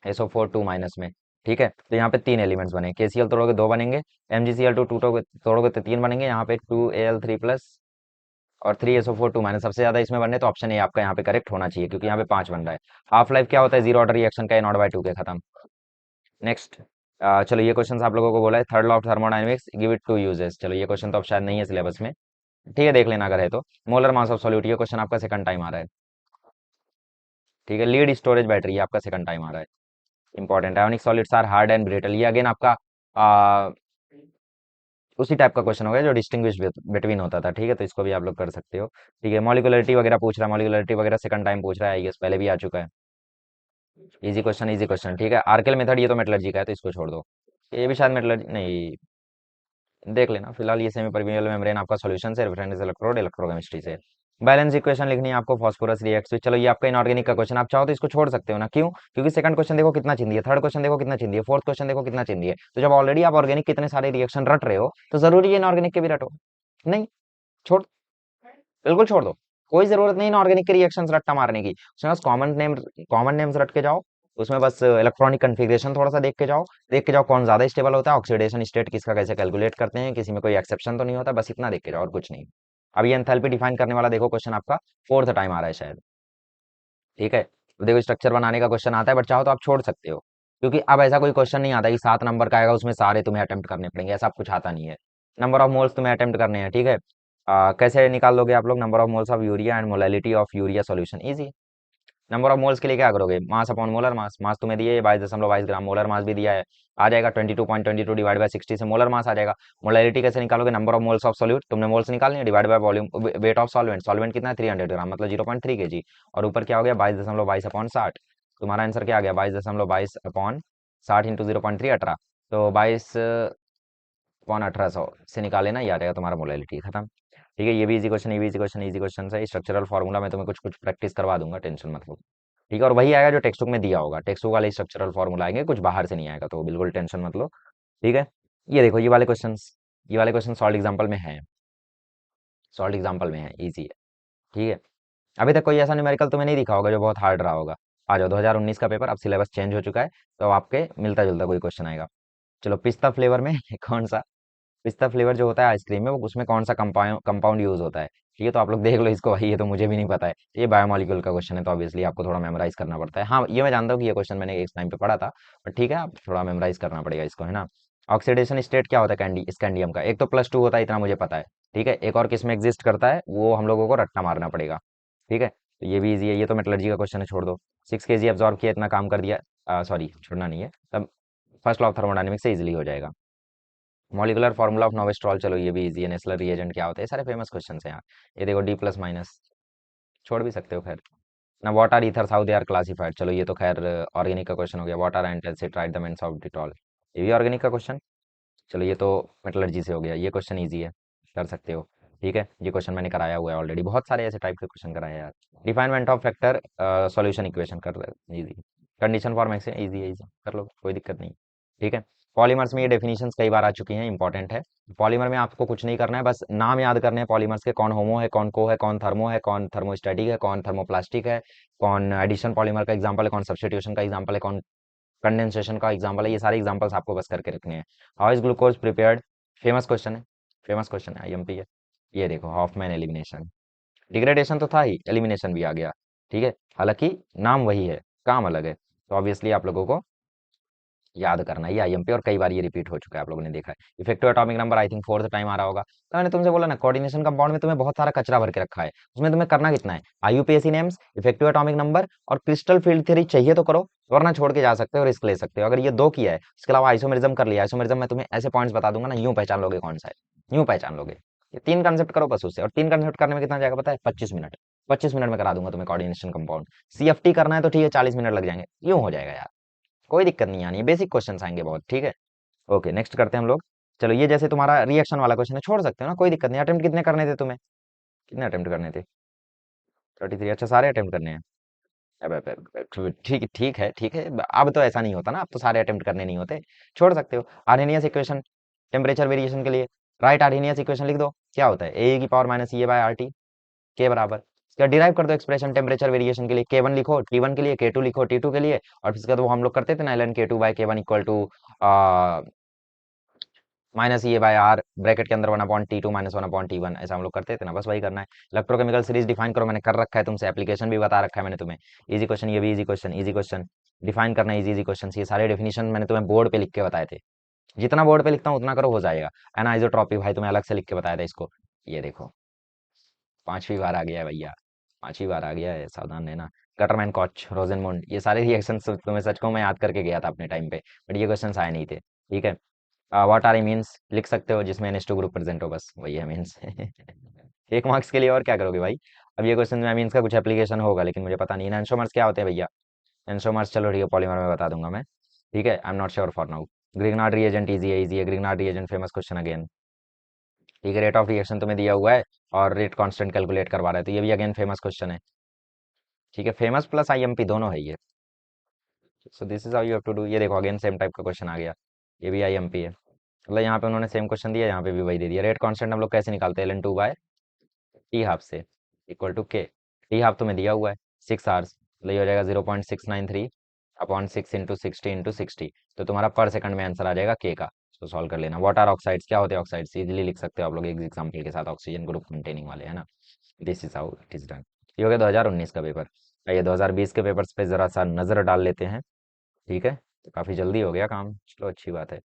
SO4 2 माइनस में। ठीक है, तो यहाँ पे तीन एलिमेंट्स बने, KCl तोड़ोगे दो बनेंगे, MgCl2 टूटोगे तोड़ोगे तो तीन बनेंगे, यहाँ पे 2Al3 प्लस और 3SO4 2 माइनस, सबसे ज्यादा इसमें बनने, तो ऑप्शन ए आपका यहाँ पे करेक्ट होना चाहिए, क्योंकि यहाँ पे 5 बन रहा है। हाफ लाइफ क्या होता है जीरो ऑर्डर रिएक्शन का, A0/2 के, खत्म। नेक्स्ट, चलो ये क्वेश्चन आप लोगों को बोला है third law of thermodynamics, give it to uses, चलो ये क्वेश्चन तो अब शायद नहीं है सिलेबस में। ठीक है, देख लेना अगर है तो। मोलर मास ऑफ सॉल्यूट, ये क्वेश्चन आपका सेकंड टाइम आ रहा है। ठीक है, लीड स्टोरेज बैटरी, ये आपका सेकंड टाइम आ रहा है, important. Ionic solids are hard and brittle, ये अगेन आपका उसी टाइप का क्वेश्चन हो गया जो डिस्टिंग्विश बिटवीन होता था। ठीक है, तो इसको भी आप लोग कर सकते हो। ठीक है, मॉलिकुलरिटी वगैरह पूछ रहा है, मॉलिकुलरिटी वगैरह सेकंड टाइम पूछ रहा है, आई पहले भी आ चुका है। Easy question, easy question. ठीक है, आर्केल मेथड, ये तो मेटलर्जी का है तो इसको छोड़ दो। ये भी शायद मेटलर्जी नहीं, देख लेना। फिलहाल ये सेमी परमिएबल मेम्ब्रेन आपका सॉल्यूशन से, रेफरेंस इलेक्ट्रोड इलेक्ट्रोकेमिस्ट्री से। बैलेंस इक्वेशन लिखनी है आपको, फास्फोरस रिएक्ट्स विद। चलो ये आपका इनऑर्गेनिक का क्वेश्चन, आप चाहो तो इसको छोड़ सकते हो ना, क्यों? क्योंकि सेकंड क्वेश्चन देखो कितना चिंदी है, थर्ड क्वेश्चन देखो कितना चिंदी है, फोर्थ क्वेश्चन देखो कितना चिंदी है। तो जब ऑलरेडी आप ऑर्गेनिक कितने सारे रिएक्शन रट रहे हो, तो जरूरी है इनऑर्गेनिक के भी रटो? नहीं, छोड़, बिल्कुल छोड़ दो। कोई जरूरत नहीं इनऑर्गेनिक के रिएक्शंस रट्टा मारने की, उसमें बस कॉमन नेम्स रट के जाओ। उसमें बस इलेक्ट्रॉनिक कन्फिग्रेशन थोड़ा सा देख के जाओ कौन ज्यादा स्टेबल होता है, ऑक्सीडेशन स्टेट किसका कैसे कैलकुलेट करते हैं, किसी में कोई एक्सेप्शन तो नहीं होता, बस इतना देख के जाओ और कुछ नहीं। अब ये एंथैल्पी डिफाइन करने वाला देखो क्वेश्चन आपका फोर्थ टाइम आ रहा है शायद। ठीक है, तो देखो स्ट्रक्चर बनाने का क्वेश्चन आता है, बट चाहो तो आप छोड़ सकते हो, क्योंकि अब ऐसा कोई क्वेश्चन नहीं आता कि 7 नंबर का आएगा उसमें सारे तुम्हें अटेम्प्ट करने पड़ेंगे, ऐसा कुछ आता नहीं है। नंबर ऑफ मोल्स तुम्हें अटेम्प्ट करने हैं, ठीक है। कैसे निकाल लोगे आप लोग number of moles of urea and molality of urea solution? Easy. Number of moles के लिए क्या करोगे, मास अपॉन मोलर मास, मास तुम्हें दिए 22.22 ग्राम, मोलर मास भी दिया है, आ जाएगा 22.22 डिवाइड बाय 60 से मोलर मास आ जाएगा। मोलैलिटी कैसे निकालोगे, number of moles of solute, तुमने मोल्स निकालनी है, divide by volume weight of solvent, solvent कितना है 300 ग्राम, मतलब 0.3 kg। और ऊपर क्या हो गया 22.22/60। तुम्हारा आंसर क्या आ गया 22.22/60 इंटू 0.3 18, तो 22/1800 से निकाले ना, ये आ जाएगा तुम्हारा मोलैलिटी, खत्म। ठीक है, ये भी इजी क्वेश्चन, ये भी इजी क्वेश्चन, इजी क्वेश्चन है। स्ट्रक्चरल फॉर्मूला में तुम्हें कुछ कुछ प्रैक्टिस करवा दूंगा, टेंशन मत लो। ठीक है, और वही आएगा जो टेक्स्ट बुक में दिया होगा, टेक्स्ट बुक वाले स्ट्रक्चरल फॉर्मूला आएंगे, कुछ बाहर से नहीं आएगा, तो बिल्कुल टेंशन मत लो। ठीक है, ये देखो ये वाले क्वेश्चन सॉल्व एग्जाम्पल में है, सॉल्व एग्जाम्पल में है, इजी है। ठीक है, अभी तक कोई ऐसा न्यूमेरिकल तुम्हें नहीं दिखा होगा जो बहुत हार्ड रहा होगा। आ जाओ 2019 का पेपर, अब सिलेबस चेंज हो चुका है, तो आपके मिलता जुलता कोई क्वेश्चन आएगा। चलो पिस्ता फ्लेवर में कौन सा, पिस्ता फ्लेवर जो होता है आइसक्रीम में, वो उसमें कौन सा कंपाउंड यूज होता है? ठीक है, तो आप लोग देख लो इसको भाई, ये तो मुझे भी नहीं पता है, ये बायोमोलिक्यूल का क्वेश्चन है, तो ऑब्वियसली आपको थोड़ा मेमोराइज करना पड़ता है। हाँ ये मैं जानता हूँ कि ये क्वेश्चन मैंने एक टाइम पे पढ़ा था, बट ठीक है, आप थोड़ा मेमोराइज करना पड़ेगा इसको, है ना। ऑक्सीडेशन स्टेट क्या होता है कैंडी स्कैंडियम का, एक तो +2 होता है, इतना मुझे पता है। ठीक है, एक और किस में एग्जिस्ट करता है वो हम लोगों को रट्टा मारना पड़ेगा। ठीक है, तो ये भी इजी है, ये तो मेटलर्जी का क्वेश्चन है, छोड़ दो। 6 kg एब्जॉर्ब किया, इतना काम कर दिया, सॉरी छोड़ना नहीं है, तब फर्स्ट लॉ ऑफ थर्मोडायनेमिक्स से इजीली हो जाएगा। मॉलिकुलर फार्मूला ऑफ नोवेस्ट्रॉल, चलो ये भी इजी है। नेस्लर रिएजेंट क्या होता है, ये सारे फेमस क्वेश्चन हैं यार। ये देखो D+- छोड़ भी सकते हो खैर ना। What are ethers, how they are classified, चलो ये तो खैर ऑर्गेनिक का क्वेश्चन हो गया। What are antacid, write the means of Dettol, ये भी ऑर्गेनिक का क्वेश्चन। चलो ये तो मेटलर्जी से हो गया, ये क्वेश्चन ईजी है, कर सकते हो। ठीक है, ये क्वेश्चन मैंने कराया हुआ है ऑलरेडी, बहुत सारे ऐसे टाइप के क्वेश्चन कराए हैं यार। डिफाइनमेंट ऑफ फैक्टर सॉल्यूशन इक्वेशन कर रहे easy. Condition for maximum, easy है, इजी कर लो, कोई दिक्कत नहीं। ठीक है, पॉलीमर्स में ये डेफिनेशंस कई बार आ चुकी हैं, इंपॉर्टेंट है। पॉलीमर में आपको कुछ नहीं करना है, बस नाम याद करने हैं पॉलीमर्स के, कौन होमो है, कौन को है, कौन थर्मो है, कौन थर्मोस्टैटिक है, कौन थर्मोप्लास्टिक है, कौन एडिशन पॉलीमर का एग्जाम्पल है, कौन सब्स्टिट्यूशन का एग्जाम्पल है, कौन कंडेंसेशन का एग्जाम्पल है। ये सारे एग्जाम्पल्स आपको बस करके रखने हैं। How is glucose prepared, famous question है, फेमस क्वेश्चन है, IMP है। ये देखो हॉफमैन एलिमिनेशन, डिग्रेडेशन तो था ही, एलिमिनेशन भी आ गया। ठीक है, हालांकि नाम वही है, काम अलग है, तो ऑब्वियसली आप लोगों को याद करना है, ये IMP, और कई बार ये रिपीट हो चुका है, आप लोगों ने देखा है। Effective atomic number I think fourth time आ रहा होगा। तो मैंने तुमसे बोला ना, कोऑर्डिनेशन कंपाउंड में तुम्हें बहुत सारा कचरा भर के रखा है, उसमें तुम्हें करना कितना है, IUPAC names, effective atomic number और क्रिस्टल फील्ड थ्योरी चाहिए तो करो, वरना छोड़ के जा सकते हो, रिस्क ले सकते हो। अगर ये दो किया है, उसके अलावा आइसोमेरिज्म कर लिया, आइसोमेरिज्म में तुम्हें ऐसे पॉइंट्स बता दूंगा ना, यूं पहचान लोगे कौन सा है, यूं पहचान लोगे। ये 3 कंसेप्ट करो बस उससे, और 3 कंसेप्ट करने में कितना जाएगा पता है, 25 मिनट। 25 मिनट में करा दूंगा तुम्हें कोऑर्डिनेशन कंपाउंड। CFT करना है तो ठीक है, 40 मिनट लग जाएंगे, यूं हो जाएगा यार, कोई दिक्कत नहीं आनी है, बेसिक क्वेश्चन आएंगे बहुत। ठीक है, ओके नेक्स्ट करते हैं हम लोग। चलो ये जैसे तुम्हारा रिएक्शन वाला क्वेश्चन है, छोड़ सकते हो ना, कोई दिक्कत नहीं। अटेम्प्ट कितने करने थे तुम्हें, कितने अटेम्प्ट करने थे? 33, अच्छा सारे अटेम्प्ट करने हैं। ठीक ठीक है, ठीक है, अब तो ऐसा नहीं होता ना, अब तो सारे अटेम्प्ट करने नहीं होते, छोड़ सकते हो। आर्हेनियस इक्वेशन टेम्परेचर वेरिएशन के लिए, राइट आर्हेनियस इक्वेशन लिख दो, क्या होता है A⁻⁻ के बराबर, इसका डिराइव कर दो एक्सप्रेशन टेम्परेचर वेरिएशन के लिए, K1 लिखो, T1 के लिए, K2 लिखो, T2 के लिए, और फिर उसके बाद वो हम लोग करते थे ना, ln K2/K1 equal to -E/R bracket के अंदर 1/T2 -1/T1, ऐसा हम लोग करते थे ना, बस वही करना है। इलेक्ट्रोकेमिकल सीरीज डिफाइन करो, मैंने कर रखा है तुमसे, एप्लीकेशन भी बता रखा है मैंने तुम्हें। इजी क्वेश्चन, ये भी easy question, easy question define करना, इजी इजी क्वेश्चन, ये सारे डेफिनेशन मैंने तुम्हें बोर्ड पे लिख के बताए थे। जितना बोर्ड पे लिखता हूँ उतना करो, हो जाएगा। एनाइजोट्रॉपी भाई तुम्हें अलग से लिख के बताया था इसको, ये देखो 5वीं बार आ गया है भैया, 5वीं बार आ गया है, सावधान रहना। गटरमैन कॉच रोजेनमुंड, ये सारे रिएक्शन तुम्हें सच को मैं याद करके गया था अपने टाइम पे, बट ये क्वेश्चन आए नहीं थे। ठीक है, व्हाट आर मीन्स लिख सकते हो, जिसमें NH2 ग्रुप प्रेजेंट हो, बस वही है मीन्स। 1 मार्क्स के लिए और क्या करोगे भाई। अब ये क्वेश्चन में मीन्स का कुछ एप्लीकेशन होगा, लेकिन मुझे पता नहीं। एंशोमर्स क्या होते हैं भैया, एंशोमर्स चलो ठीक है, पॉलीमर में बता दूंगा मैं। ठीक है, I am not sure for now. Grignard reagent easy है, इजी है, Grignard reagent famous question again. ठीक है, रेट ऑफ रिएक्शन तुम्हें दिया हुआ है और रेट कांस्टेंट कैलकुलेट करवा रहा है, तो ये भी अगेन फेमस क्वेश्चन है। ठीक है, फेमस प्लस आईएमपी दोनों है ये। So this is how you have to do. ये देखो अगेन सेम टाइप का क्वेश्चन आ गया, ये भी आईएमपी है। मतलब यहाँ पे उन्होंने सेम क्वेश्चन दिया, यहाँ पे भी वही दे दिया। रेट कांस्टेंट हम लोग कैसे निकालते हैं, ln 2 बाय टी हाफ से इक्वल टू के। टी हाफ तुम्हें दिया हुआ है 6 आवर्स, मतलब ये हो जाएगा 0.693 अपॉन 6 × 60 × 60। तो तुम्हारा पर सेकंड में आंसर आ जाएगा के का। तो सॉल्व कर लेना। वाटर ऑक्साइड्स क्या होते हैं, ऑक्साइड्स इजीली लिख सकते हो आप लोग एक एग्जाम्पल के साथ, ऑक्सीजन ग्रुप कंटेनिंग वाले, है ना। This is how it is done. ये हो गया 2019 का पेपर। ये 2020 के पेपर्स पे जरा सा नजर डाल लेते हैं। ठीक है, तो काफी जल्दी हो गया काम, चलो अच्छी बात है।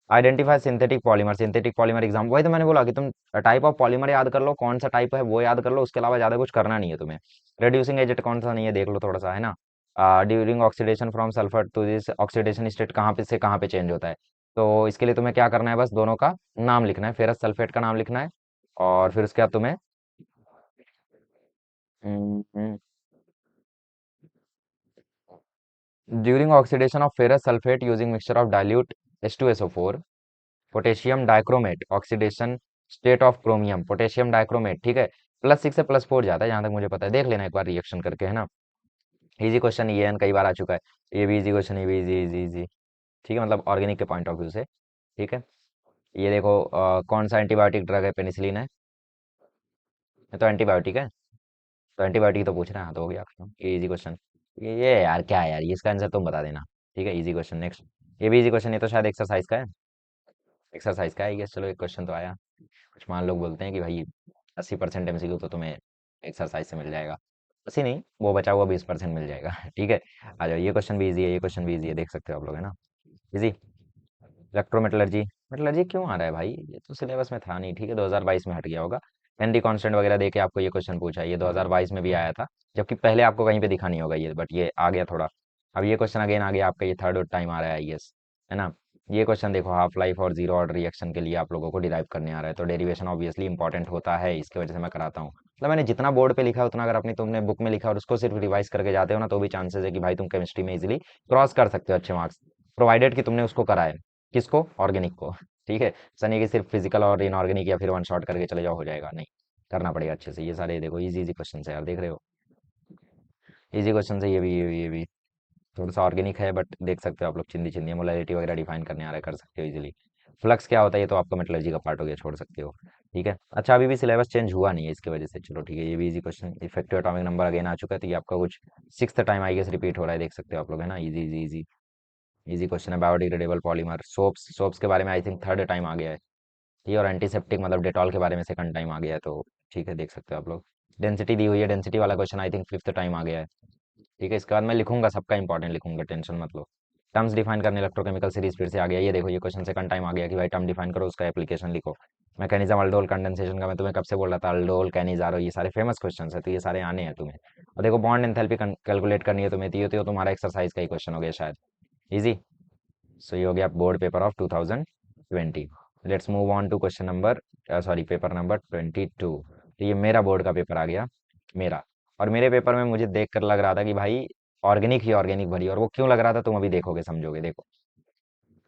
Identify synthetic polymer. Synthetic polymer exam, वही तो मैंने बोला कि तुम टाइप ऑफ पॉलीमर याद कर लो, कौन सा टाइप है वो याद कर लो, उसके अलावा ज्यादा कुछ करना नहीं है तुम्हें। रेड्यूसिंग एजेंट कौन सा नहीं है देख लो थोड़ा सा, है ना। During oxidation from sulphur to this, oxidation state कहाँ पे से कहाँ पे चेंज होता है। तो इसके लिए तुम्हें क्या करना है, बस दोनों का नाम लिखना है, फेरस सल्फेट का नाम लिखना है। और फिर उसके बाद तुम्हें during oxidation of ferrous sulphate using mixture of dilute H2SO4, potassium dichromate oxidation state of chromium, potassium dichromate, ठीक है। +6 से +4 जाता है जहां तक मुझे पता है, देख लेना एक बार रिएक्शन करके, है ना। इजी क्वेश्चन ये है, कई बार आ चुका है। ये भी इजी क्वेश्चन, ये भी इजी इजी इजी। ठीक है, मतलब ऑर्गेनिक के पॉइंट ऑफ व्यू से। ठीक है, ये देखो कौन सा एंटीबायोटिक ड्रग है, पेनिसिलिन है। ये तो एंटीबायोटिक है, तो एंटीबायोटिक तो पूछ रहे हैं, हाँ, तो हो गया खत्म। ये इजी क्वेश्चन। ये यार क्या है यार, ये इसका आंसर तुम बता देना। ठीक है, इजी क्वेश्चन नेक्स्ट। ये भी इजी क्वेश्चन, ये तो शायद एक्सरसाइज का है। एक्सरसाइज का है ये, चलो एक क्वेश्चन तो आया। कुछ मान लोग बोलते हैं कि भाई 80% एमसीक्यू तो तुम्हें एक्सरसाइज से मिल जाएगा। 80 नहीं, वो बचा हुआ 20% मिल जाएगा। ठीक है, आ जाओ, ये क्वेश्चन भी इजी है, ये क्वेश्चन भी इजी है, देख सकते हो आप लोग, है ना। इजी। इलेक्ट्रोमेटलर्जी, मेटलर्जी क्यों आ रहा है भाई, ये तो सिलेबस में था नहीं। ठीक है, 2022 में हट गया होगा। हेनरी कांस्टेंट वगैरह देके आपको ये क्वेश्चन पूछा है, ये 2022 में भी आया था। जबकि पहले आपको कहीं पे दिखा नहीं होगा ये, बट ये आ गया थोड़ा। अब ये क्वेश्चन अगेन आ गया आपका, ये थर्ड टाइम आ रहा है आईएएस, है ना। ये क्वेश्चन देखो, हाफ लाइफ और जीरो ऑर्डर रिएक्शन के लिए आप लोगों को डिराइव करने आ रहा है, तो डेरिवेशन ऑब्वियसली इंपॉर्टेंट होता है, इसकी वजह से मैं कराता हूँ। मतलब मैंने जितना बोर्ड पे लिखा है उतना अगर अपनी तुमने बुक में लिखा और उसको सिर्फ रिवाइज करके जाते हो ना, तो भी चांसेस है कि भाई तुम केमिस्ट्री में इजीली क्रॉस कर सकते हो अच्छे मार्क्स, प्रोवाइडेड कि तुमने उसको करा है। किसको, ऑर्गेनिक को। ठीक है, सनी कि सिर्फ फिजिकल और इनऑर्गेनिक या फिर वन शॉट करके चले जाओ, हो जाएगा नहीं, करना पड़ेगा अच्छे से। ये सारे देखो इजी इजी क्वेश्चन है यार, देख रहे हो, इजी क्वेश्चन है। ये भी थोड़ा सा ऑर्गेनिक है, बट देख सकते हो आप लोग, चिंदी चिंदी मोलैलिटी वगैरह डिफाइन करने आ रहा है, कर सकते हो इजीली। फ्लक्स क्या होता है, ये तो आपका मेटलर्जी का पार्ट हो गया, छोड़ सकते हो। ठीक है, अच्छा अभी भी सिलेबस चेंज हुआ नहीं है इसकी वजह से, चलो ठीक है, ये भी easy question. Effective atomic number again आ चुका है, तो ये आपका कुछ 6th time I guess repeat हो रहा है, देख सकते हो आप लोग, है ना। Easy easy easy easy question है। बायोडिग्रेडेबल पॉलीमर, सोप्स, सोप्स के बारे में आई थिंक थर्ड टाइम आ गया है। ये और एंटीसेप्टिक मतलब डेटॉल के बारे में सेकंड टाइम आ गया है, तो ठीक है, देख सकते हो आप लोग। डेंसिटी दी हुई है, डेंसिटी वाला question I think 5th time आ गया है। ठीक है, इसके बाद मैं लिखूंगा, सबका इंपॉर्टेंट लिखूंगा, टेंशन मत लो। टर्म्स डिफाइन करने, इलेक्ट्रोकेमिकल सीरीज फिर से आ गया, ये देखो ये क्वेश्चन सेकंड टाइम आ गया कि भाई टर्म डिफाइन करो, उसका एप्लीकेशन लिखो। मैकेनिज्म अल्डोल कंडेंसेशन का मैं तुम्हें कब से बोल रहा था, अल्डोल कैनिजारो, ये सारे फेमस क्वेश्चन है, तो ये सारे आने हैं तुम्हें। और देखो बॉन्ड एंथैल्पी कैलकुलेट करनी है तुम्हें, तो तुम्हारा एक्सरसाइज का ही क्वेश्चन हो गया शायद। इजी। सो ये हो गया board paper of 2020। Let's move on to question number, sorry paper number 22। तो ये मेरा बोर्ड का पेपर आ गया, मेरा। और मेरे पेपर में मुझे देख कर लग रहा था कि भाई ऑर्गेनिक ही ऑर्गेनिक भरी, और वो क्यों लग रहा था तुम अभी देखोगे समझोगे, देखो।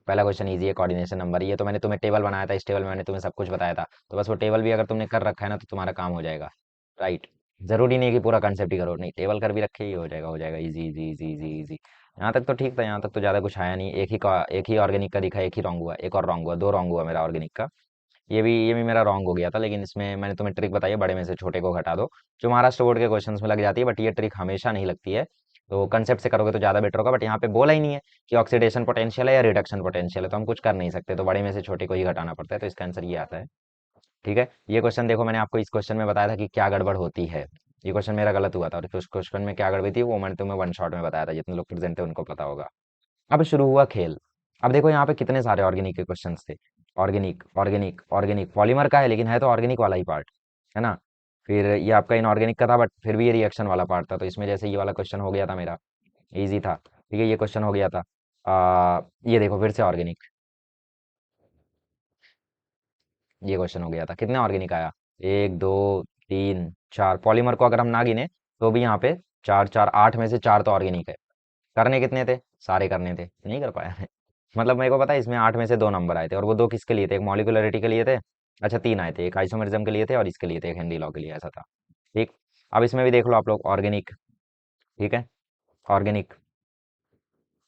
पहला क्वेश्चन इजी है, कोऑर्डिनेशन नंबर, ये तो मैंने तुम्हें टेबल बनाया था, इस टेबल में मैंने तुम्हें सब कुछ बताया था, तो बस वो टेबल भी अगर तुमने कर रखा है ना, तो तुम्हारा काम हो जाएगा। राइट, जरूरी नहीं है कि पूरा कंसेप्ट ही करो, नहीं, टेबल कर भी रखे ही हो जाएगा easy easy easy easy easy. यहाँ तक तो ठीक था, यहाँ तक तो ज़्यादा कुछ आया नहीं, एक ही ऑर्गेनिक का दिखा, एक ही रॉन्ग हुआ, एक और रॉन्ग हुआ, दो रॉन्ग हुआ मेरा ऑर्गेनिक का। ये भी मेरा रॉन्ग हो गया था, लेकिन इसमें मैंने तुम्हें ट्रिक बताई है, बड़े में से छोटे को घटा दो, जो महाराष्ट्र बोर्ड के क्वेश्चंस में लग जाती है, बट ये ट्रिक हमेशा नहीं लगती है। तो कंसेप्ट से करोगे तो ज़्यादा बेटर होगा, बट यहाँ पे बोला ही नहीं है कि ऑक्सीडेशन पोटेंशियल है या रिडक्शन पोटेंशियल है, तो हम कुछ कर नहीं सकते, तो बड़े में से छोटे को ही घटाना पड़ता है, तो इसका आंसर ये आता है। ठीक है, ये क्वेश्चन देखो, मैंने आपको इस क्वेश्चन में बताया था कि क्या गड़बड़ होती है। ये क्वेश्चन मेरा गलत हुआ था, और उस क्वेश्चन में क्या गड़बड़ी थी वो मैंने तुम्हें वन शॉट में बताया था, जितने लोग प्रेजेंट थे उनको पता होगा। अब शुरू हुआ खेल। अब देखो यहाँ पे कितने सारे ऑर्गेनिक के क्वेश्चंस थे। ऑर्गेनिक ऑर्गेनिक ऑर्गेनिक पॉलीमर का है, लेकिन है तो ऑर्गेनिक वाला ही पार्ट, है ना। फिर ये आपका इनऑर्गेनिक का था, बट फिर भी ये रिएक्शन वाला पार्ट था, तो इसमें जैसे ये वाला क्वेश्चन हो गया था मेरा, इजी था। ठीक है, ये क्वेश्चन हो गया था। ये देखो फिर से ऑर्गेनिक, ये क्वेश्चन हो गया था, कितने ऑर्गेनिक आया, 1 2 3 4, पॉलीमर को अगर हम ना गिने तो भी यहाँ पे चार चार, 8 में से 4 तो ऑर्गेनिक है। करने कितने थे, सारे करने थे, नहीं कर पाया। मतलब मेरे को पता है इसमें 8 में से 2 नंबर आए थे, और वो दो किसके लिए थे, एक मॉलिक्यूलरिटी के लिए थे, अच्छा, तीन आए थे, एक आइसोमेरिज्म के लिए थे और इसके लिए थे, एक हेनरी लॉ के लिए, ऐसा था। ठीक। अब इसमें भी देख लो आप लोग, ऑर्गेनिक। ठीक है। ऑर्गेनिक।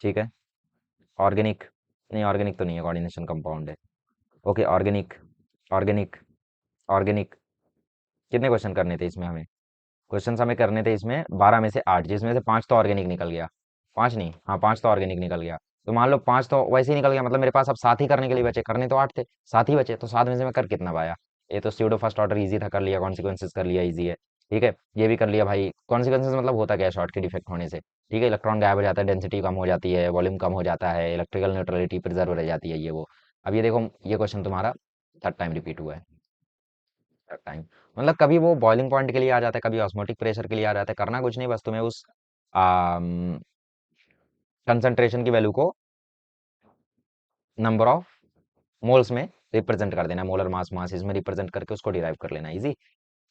ठीक है। ऑर्गेनिक। नहीं, ऑर्गेनिक तो नहीं है, कोऑर्डिनेशन कंपाउंड है। Okay, organic. ऑर्गेनिक। ऑर्गेनिक। कितने क्वेश्चन करने थे इसमें हमें? क्वेश्चन हमें करने थे इसमें 12 में से 8, जिसमें से 5 तो ऑर्गेनिक निकल गया। 5 नहीं, हाँ 5 तो ऑर्गेनिक निकल गया। तो मान लो 5 तो वैसे ही निकल गया, मतलब मेरे पास अब 7 ही करने के लिए बचे, करने तो 8 थे, 7 ही बचे, तो 7 में से मैं कर कितना पाया? ये तो स्यूडो फर्स्ट ऑर्डर इजी था, कर लिया, कॉन्सिक्वेंसेस कर लिया, इजी है। ठीक है, ये भी कर लिया भाई। कॉन्सिक्वेंसेस मतलब होता क्या है, शॉर्ट के डिफेक्ट होने से। ठीक है, इलेक्ट्रॉन गायब हो जाता है, डेंसिटी कम हो जाती है, वॉल्यूम कम हो जाता है, इलेक्ट्रिकल न्यूट्रलिटी प्रिजर्व रह जाती है, ये वो। अब ये देखो, ये क्वेश्चन तुम्हारा थर्ड टाइम रिपीट हुआ है। Third time. मतलब कभी वो बॉइलिंग पॉइंट के लिए आ जाता है, कभी ऑस्मोटिक प्रेशर के लिए आ जाता है, करना कुछ नहीं, बस तुम्हें उस कंसंट्रेशन की वैल्यू को नंबर ऑफ मोल्स में रिप्रेजेंट कर देना, मोलर मास, मास इसमें रिप्रेजेंट करके उसको डिराइव कर लेना, इजी।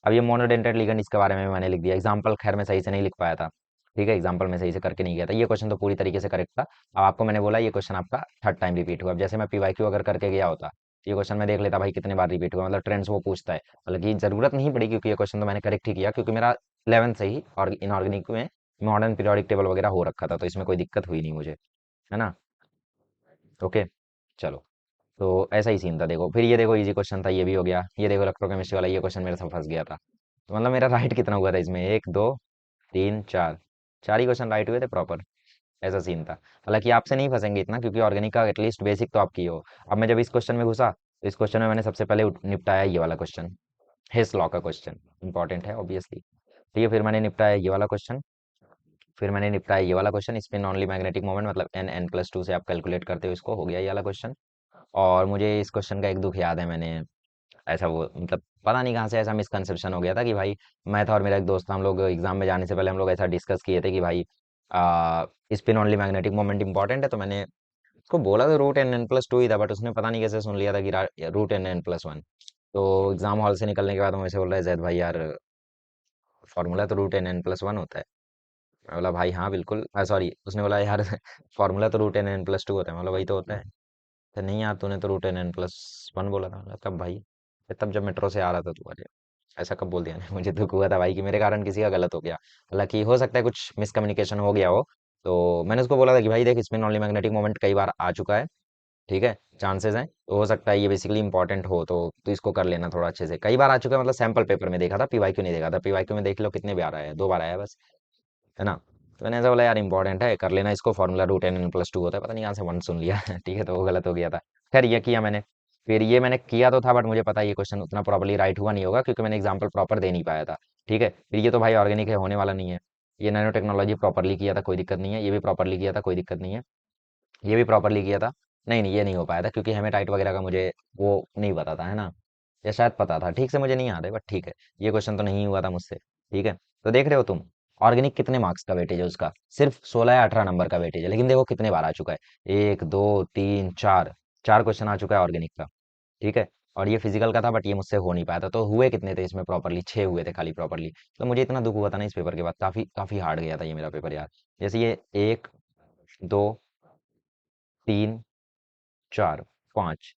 अब ये मोनोडेंटेट लिगेंड, इसके बारे में मैंने लिख दिया, एग्जांपल खैर मैं सही से नहीं लिख पाया था। ठीक है, एग्जांपल में सही से करके नहीं गया था, ये क्वेश्चन तो पूरी तरीके से करेक्ट था। अब आपको मैंने बोला ये क्वेश्चन आपका थर्ड टाइम रिपीट हुआ। अब जैसे मैं पीवाईक्यू अगर करके गया होता, ये क्वेश्चन मैं देख लेता भाई कितने बार रिपीट हुआ, मतलब ट्रेंड्स वो पूछता है। हालांकि जरूरत नहीं पड़ी, क्योंकि ये क्वेश्चन तो मैंने करेक्ट ही किया, क्योंकि मेरा 11th से ही और इनऑर्गेनिक में मॉडर्न पीरियोडिक टेबल वगैरह हो रखा था, तो इसमें कोई दिक्कत हुई नहीं मुझे, है ना। ओके, चलो। तो ऐसा ही सीन था, देखो फिर ये देखो, इजी क्वेश्चन था, ये भी हो गया। ये देखो इलेक्ट्रोकेमिस्ट्री वाला, ये क्वेश्चन मेरे से फंस गया था। तो मतलब मेरा राइट कितना हुआ था इसमें, एक दो तीन चार, चार ही क्वेश्चन राइट हुए थे प्रॉपर। ऐसा सीन था। हालांकि आपसे नहीं फंसेंगे इतना, क्योंकि ऑर्गेनिक का एटलीस्ट बेसिक तो आप किए हो। अब मैं जब इस क्वेश्चन में घुसा, तो इस क्वेश्चन में मैंने सबसे पहले निपटाया ये वाला क्वेश्चन, हिस लॉ का क्वेश्चन, इंपॉर्टेंट है ऑब्वियसली। ठीक है, फिर मैंने निपटाया ये वाला क्वेश्चन, फिर मैंने निपटाया ये वाला question, spin only magnetic moment, मतलब n n+2 से आप कैलकुलेट करते हो इसको, हो गया ये वाला क्वेश्चन। और मुझे इस क्वेश्चन का एक दुख याद है, मैंने ऐसा वो मतलब पता नहीं कहाँ से ऐसा मिसकंसेप्शन हो गया था कि भाई, मैं था और मेरा एक दोस्त था, हम लोग एग्जाम में जाने से पहले हम लोग ऐसा डिस्कस किए थे कि भाई spin only magnetic moment important है, तो मैंने उसको बोला तो √n n+2 ही था, बट उसने पता नहीं कैसे सुन लिया था कि √n n+1। तो एग्जाम हॉल से निकलने के बाद मुझे बोल रहा है, जैद भाई यार, फॉर्मूला तो √n n+1 होता है। मैं बोला भाई हाँ बिल्कुल, सॉरी, उसने बोला यार फॉर्मूला तो √n n+2 होता है, मतलब वही तो होता है। तो नहीं यार, तूने तो √n n+1 बोला था। मतलब कब भाई? तब जब मेट्रो से आ रहा था तू, अरे ऐसा कब बोल दिया ने मुझे दुख हुआ था भाई कि मेरे कारण किसी का गलत हो गया। हालांकि हो सकता है कुछ मिसकम्युनिकेशन हो गया हो। तो मैंने उसको बोला था कि भाई देख, स्पिन ओनली मैग्नेटिक मोमेंट कई बार आ चुका है, ठीक है, चांसेस हैं, तो हो सकता है ये बेसिकली इंपॉर्टेंट हो, तो तू इसको कर लेना थोड़ा अच्छे से। कई बार आ चुका है, मतलब सैंपल पेपर में देखा था, पीवाईक्यू नहीं देखा था। पीवाईक्यू में देख लो कितने बार आया है, 2 बार आया है बस, है ना। तो मैंने ऐसा बोला यार, इंपॉर्टेंट है, कर लेना इसको, फॉर्मूला √n n+2 होता है, पता नहीं कहाँ से 1 सुन लिया ठीक है, तो वो गलत हो गया था। खैर ये किया मैंने। फिर ये मैंने किया तो था, बट मुझे पता है ये क्वेश्चन उतना प्रॉपर्ली राइट हुआ नहीं होगा, क्योंकि मैंने एग्जाम्पल प्रॉपर दे नहीं पाया था। ठीक है, फिर ये तो भाई ऑर्गेनिक है, होने वाला नहीं है। ये नैनो टेक्नोलॉजी प्रॉपरली किया था, कोई दिक्कत नहीं है, ये भी प्रॉपरली किया था, कोई दिक्कत नहीं है, ये भी प्रॉपरली किया था। नहीं नहीं, ये नहीं हो पाया था, क्योंकि हेमेटाइट वगैरह का मुझे वो नहीं पता था, है ना। या शायद पता था, ठीक से मुझे नहीं याद है, बट ठीक है। ये क्वेश्चन तो नहीं हुआ था मुझसे। ठीक है, तो देख रहे हो तुम, ऑर्गेनिक कितने मार्क्स का वेटेज है उसका, सिर्फ 16 या 18 नंबर का वेटेज है, लेकिन देखो कितने बार आ चुका है, एक दो तीन चार, चार क्वेश्चन आ चुका है ऑर्गेनिक का। ठीक है, और ये फिजिकल का था, बट ये मुझसे हो नहीं पाया था। तो हुए कितने थे इसमें प्रॉपरली, 6 हुए थे खाली प्रॉपरली। तो मुझे इतना दुख हुआ था ना इस पेपर के बाद, काफी काफी हार्ड गया था ये मेरा पेपर यार। जैसे ये एक दो तीन चार पाँच,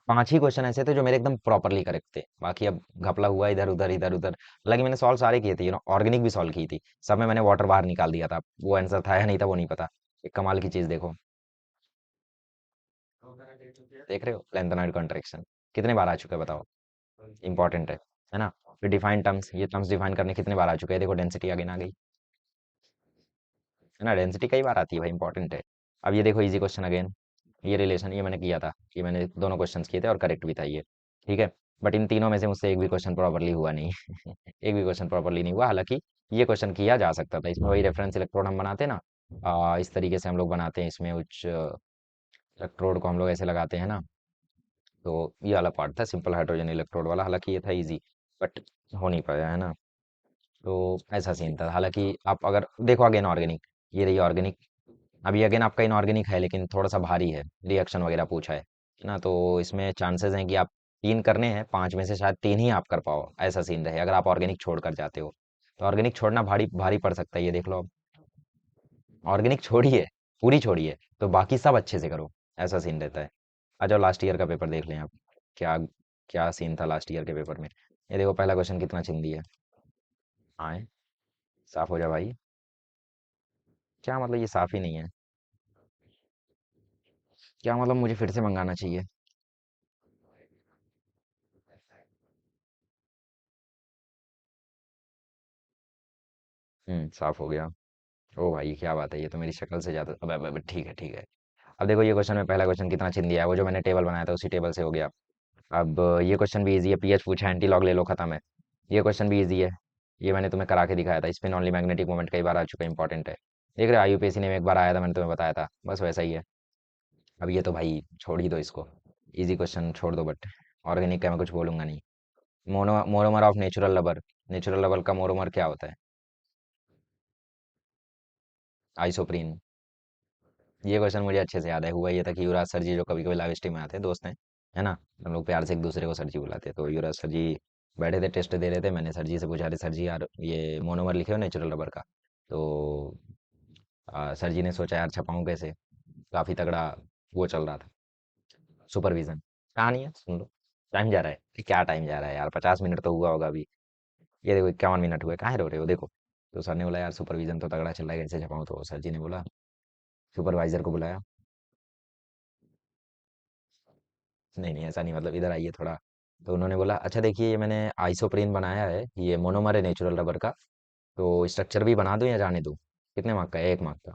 5 ही क्वेश्चन ऐसे थे जो मेरे एकदम प्रॉपरली करेक्ट थे, बाकी अब घपला हुआ इधर उधर इधर उधर। हालांकि मैंने सॉल्व सारे किए थे, ऑर्गेनिक भी सॉल्व की थी, सब में मैंने वाटर बाहर निकाल दिया था, वो आंसर था या नहीं था वो नहीं पता। एक कमाल की चीज देखो, देख रहे हो, लेंथेनॉइड कॉन्ट्रैक्शन कितने बार आ चुका है बताओ, इंपॉर्टेंट है ना। फिर डिफाइन टर्म्स, ये टर्म्स डिफाइन करने कितने बार आ चुके हैं, देखो डेंसिटी अगेन आ गई, है ना, डेंसिटी कई बार आती है भाई, इंपॉर्टेंट है। अब ये देखो, इजी क्वेश्चन अगेन, ये रिलेशन ये मैंने किया था, ये मैंने दोनों क्वेश्चंस किए थे और करेक्ट भी था ये। ठीक है, बट इन तीनों में से मुझसे एक भी क्वेश्चन प्रॉपरली हुआ नहीं एक भी क्वेश्चन प्रॉपरली नहीं हुआ। हालांकि ये क्वेश्चन किया जा सकता था, इसमें वही रेफरेंस इलेक्ट्रोड हम बनाते हैं ना, इस तरीके से हम लोग बनाते हैं, इसमें उच्च इलेक्ट्रोड को हम लोग ऐसे लगाते हैं ना। तो ये वाला पार्ट था सिंपल हाइड्रोजन इलेक्ट्रोड वाला, हालांकि ये था इजी, बट हो नहीं पाया, है ना। तो ऐसा सीन था। हालांकि आप अगर देखो अगेन ऑर्गेनिक, ये रही ऑर्गेनिक। अभी अगेन आपका इनऑर्गेनिक है, लेकिन थोड़ा सा भारी है, रिएक्शन वगैरह पूछा है ना। तो इसमें चांसेस हैं कि आप 3 करने हैं, 5 में से शायद 3 ही आप कर पाओ, ऐसा सीन रहे अगर आप ऑर्गेनिक छोड़ कर जाते हो। तो ऑर्गेनिक छोड़ना भारी भारी पड़ सकता है, ये देख लो अब। ऑर्गेनिक छोड़िए, पूरी छोड़िए, तो बाकी सब अच्छे से करो, ऐसा सीन रहता है। आ जाओ लास्ट ईयर का पेपर देख लें आप, क्या क्या सीन था लास्ट ईयर के पेपर में। ये देखो पहला क्वेश्चन कितना चिंदी है। हाँ, साफ हो जा भाई। क्या मतलब ये साफ ही नहीं है? क्या मतलब मुझे फिर से मंगाना चाहिए? साफ हो गया। ओ भाई क्या बात है, ये तो मेरी शक्ल से ज़्यादा। अब ठीक है ठीक है। अब देखो ये क्वेश्चन में पहला क्वेश्चन कितना चिंदी है, वो जो मैंने टेबल बनाया था उसी टेबल से हो गया। अब ये क्वेश्चन भी इजी है, पीएच पूछा एंटी लॉग ले लो, खत्म है। ये क्वेश्चन भी इजी है, ये मैंने तुम्हें करा के दिखाया था। स्पिन ओनली मैग्नेटिक मोमेंट कई बार आ चुका है, इंपॉर्टेंट है। देख रहे हो आईयूपीएसी ने एक बार आया था, मैंने तुम्हें बताया था, बस वैसा ही है। अब ये तो भाई छोड़ ही दो इसको, इजी क्वेश्चन छोड़ दो। बट ऑर्गेनिक का मैं कुछ बोलूंगा नहीं। Monomer of natural rubber, natural rubber का मोनोमर क्या होता है? आइसोप्रीन। ये क्वेश्चन मुझे अच्छे से याद है। हुआ ये था कि युवराज सर जी जो कभी कभी लाइव स्ट्रीम में आते हैं, दोस्त हैं, है ना, हम लोग प्यार से एक दूसरे को सर जी बुलाते हैं। तो युवराज सर जी बैठे थे, टेस्ट दे रहे थे, मैंने सर जी से पूछा, रहे सर जी यार ये मोनोमर लिखे हो नेचुरल रबर का। तो सर जी ने सोचा यार छपाऊँ कैसे, काफ़ी तगड़ा वो चल रहा था, सुपरविजन। कहानी है सुन लो। टाइम जा रहा है क्या, टाइम जा रहा है यार, 50 मिनट तो हुआ होगा अभी। ये देखो 51 मिनट हुए, काहे रो रहे हो देखो। तो सर ने बोला यार सुपरविजन तो तगड़ा चल रहा है, कैसे छपाऊँ? तो सर जी ने बोला, सुपरवाइजर को बुलाया। नहीं नहीं ऐसा नहीं, मतलब इधर आइए थोड़ा। तो उन्होंने बोला अच्छा देखिए ये मैंने आइसोप्रीन बनाया है, ये मोनोमर है नेचुरल रबर का, तो स्ट्रक्चर भी बना दूं या जाने दूं? कितने मार्क का है? 1 मार्क का।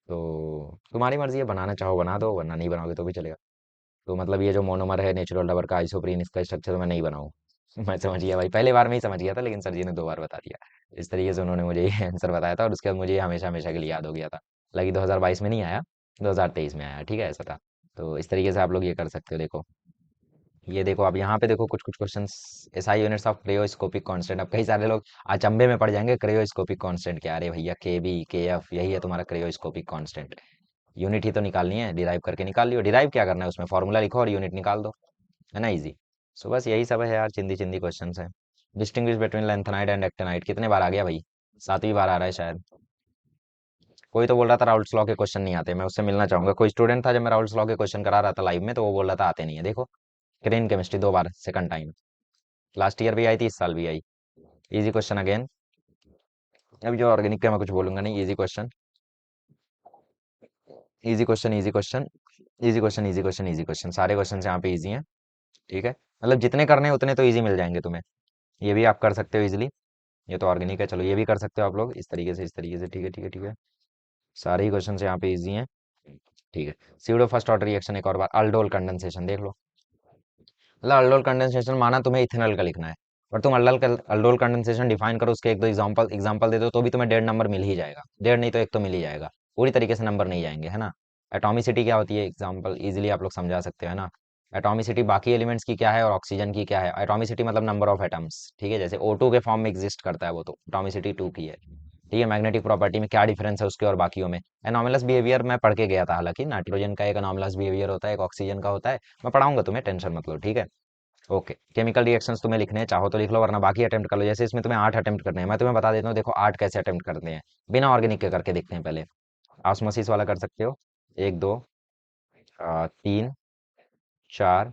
तो तुम्हारी मर्जी है, बनाना चाहो बना दो, वरना नहीं बनाओगे तो भी चलेगा। तो मतलब ये जो मोनोमर है नेचुरल रबर का आइसोप्रीन, इसका स्ट्रक्चर मैं नहीं बनाऊँ? मैं समझ गया भाई, पहले बार में ही समझ गया था, लेकिन सर जी ने 2 बार बता दिया। इस तरीके से उन्होंने मुझे ये आंसर बताया था, और उसके बाद मुझे ये हमेशा हमेशा के लिए याद हो गया था। हालांकि 2022 में नहीं आया, 2023 में आया, ठीक है, ऐसा था। तो इस तरीके से आप लोग ये कर सकते हो। देखो ये देखो, अब यहाँ पे देखो कुछ कुछ questions. SI units of cryoscopic constant, अब कई सारे लोग अचंभे में पड़ जाएंगे, क्रियोस्कोपिक कांस्टेंट क्या? अरे भैया के बी के एफ यही है तुम्हारा क्रियोस्कोपिक कांस्टेंट। यूनिट ही तो निकालनी है, डिराइव करके निकाल लियो। डिराइव क्या करना है, उसमें फॉर्मूला लिखो और यूनिट निकाल दो, है ना, इजी। सो बस यही सब है यार, चिंदी चिंदी क्वेश्चन है। Distinguish between lanthanide and actinide कितने बार आ गया भाई? 7वीं बार आ रहा है शायद। कोई तो बोल रहा था राउल्ट्स लॉ के क्वेश्चन नहीं आते, मैं उससे मिलना चाहूंगा। कोई स्टूडेंट था जब मैं राउल्ट्स लॉ के क्वेश्चन करा रहा था लाइव में, तो वो बोल रहा था आते नहीं है। देखो ग्रीन केमिस्ट्री 2 बार, सेकंड टाइम। लास्ट ईयर भी आई थी, इस साल भी आई। Easy question again. अब जो ऑर्गेनिक का मैं कुछ बोलूंगा नहीं, easy question, easy question, easy question, easy question, easy question, easy question, सारे क्वेश्चन यहाँ पे इजी हैं। ठीक है, मतलब जितने करने हैं उतने तो इजी मिल जाएंगे तुम्हें। ये भी आप कर सकते हो इजीली। ये तो ऑर्गेनिक है, चलो ये भी कर सकते हो आप लोग इस तरीके से, इस तरीके से, ठीक है ठीक है ठीक है। सारे ही क्वेश्चन यहाँ पे इजी हैं। ठीक है। सीडो फर्स्ट ऑर्डर रिएक्शन एक और बार, अल्डोल कंडेंसेशन देख लो। मतलब अल्डोल कंडेंसेशन माना तुम्हें इथेनॉल का लिखना है, और तुम अल्डोल कंडेंसेशन डिफाइन करो, उसके एक दो एग्जांपल एग्जांपल दे दो, तो भी तुम्हें 1.5 नंबर मिल ही जाएगा। डेढ़ नहीं तो एक तो मिल ही जाएगा। पूरी तरीके से नंबर नहीं जाएंगे, है ना। एटॉमिसिटी क्या होती है, एग्जांपल इजीली आप लोग समझा सकते हो, है ना। एटॉमिसिटी बाकी एलिमेंट्स की क्या है और ऑक्सीजन की क्या है। एटॉमिसिटी मतलब नंबर ऑफ एटम्स, ठीक है, जैसे O2 के फॉर्म में एग्जिस्ट करता है वो, तो एटॉमिसिटी 2 की है। ठीक है, मैग्नेटिक प्रॉपर्टी में क्या डिफरेंस है उसके और बाकियों में। एनॉमलस बिहेवियर मैं पढ़ के गया था, हालांकि नाइट्रोजन का एक एनॉमलस बिहेवियर होता है, एक ऑक्सीजन का होता है। मैं पढ़ाऊंगा तुम्हें, टेंशन मत लो, ठीक है। ओके, केमिकल रिएक्शंस तुम्हें लिखने हैं, चाहो तो लिख लो, वरना बाकी अटेम्प्ट कर लो। जैसे इसमें तुम्हें 8 अटेम्प्ट करने हैं, मैं तुम्हें बता देता हूँ, देखो 8 कैसे अटेम्प्ट करते हैं। बिना ऑर्गेनिक के करके देखते हैं पहले। ऑस्मोसिस वाला कर सकते हो, 1 2 3 4।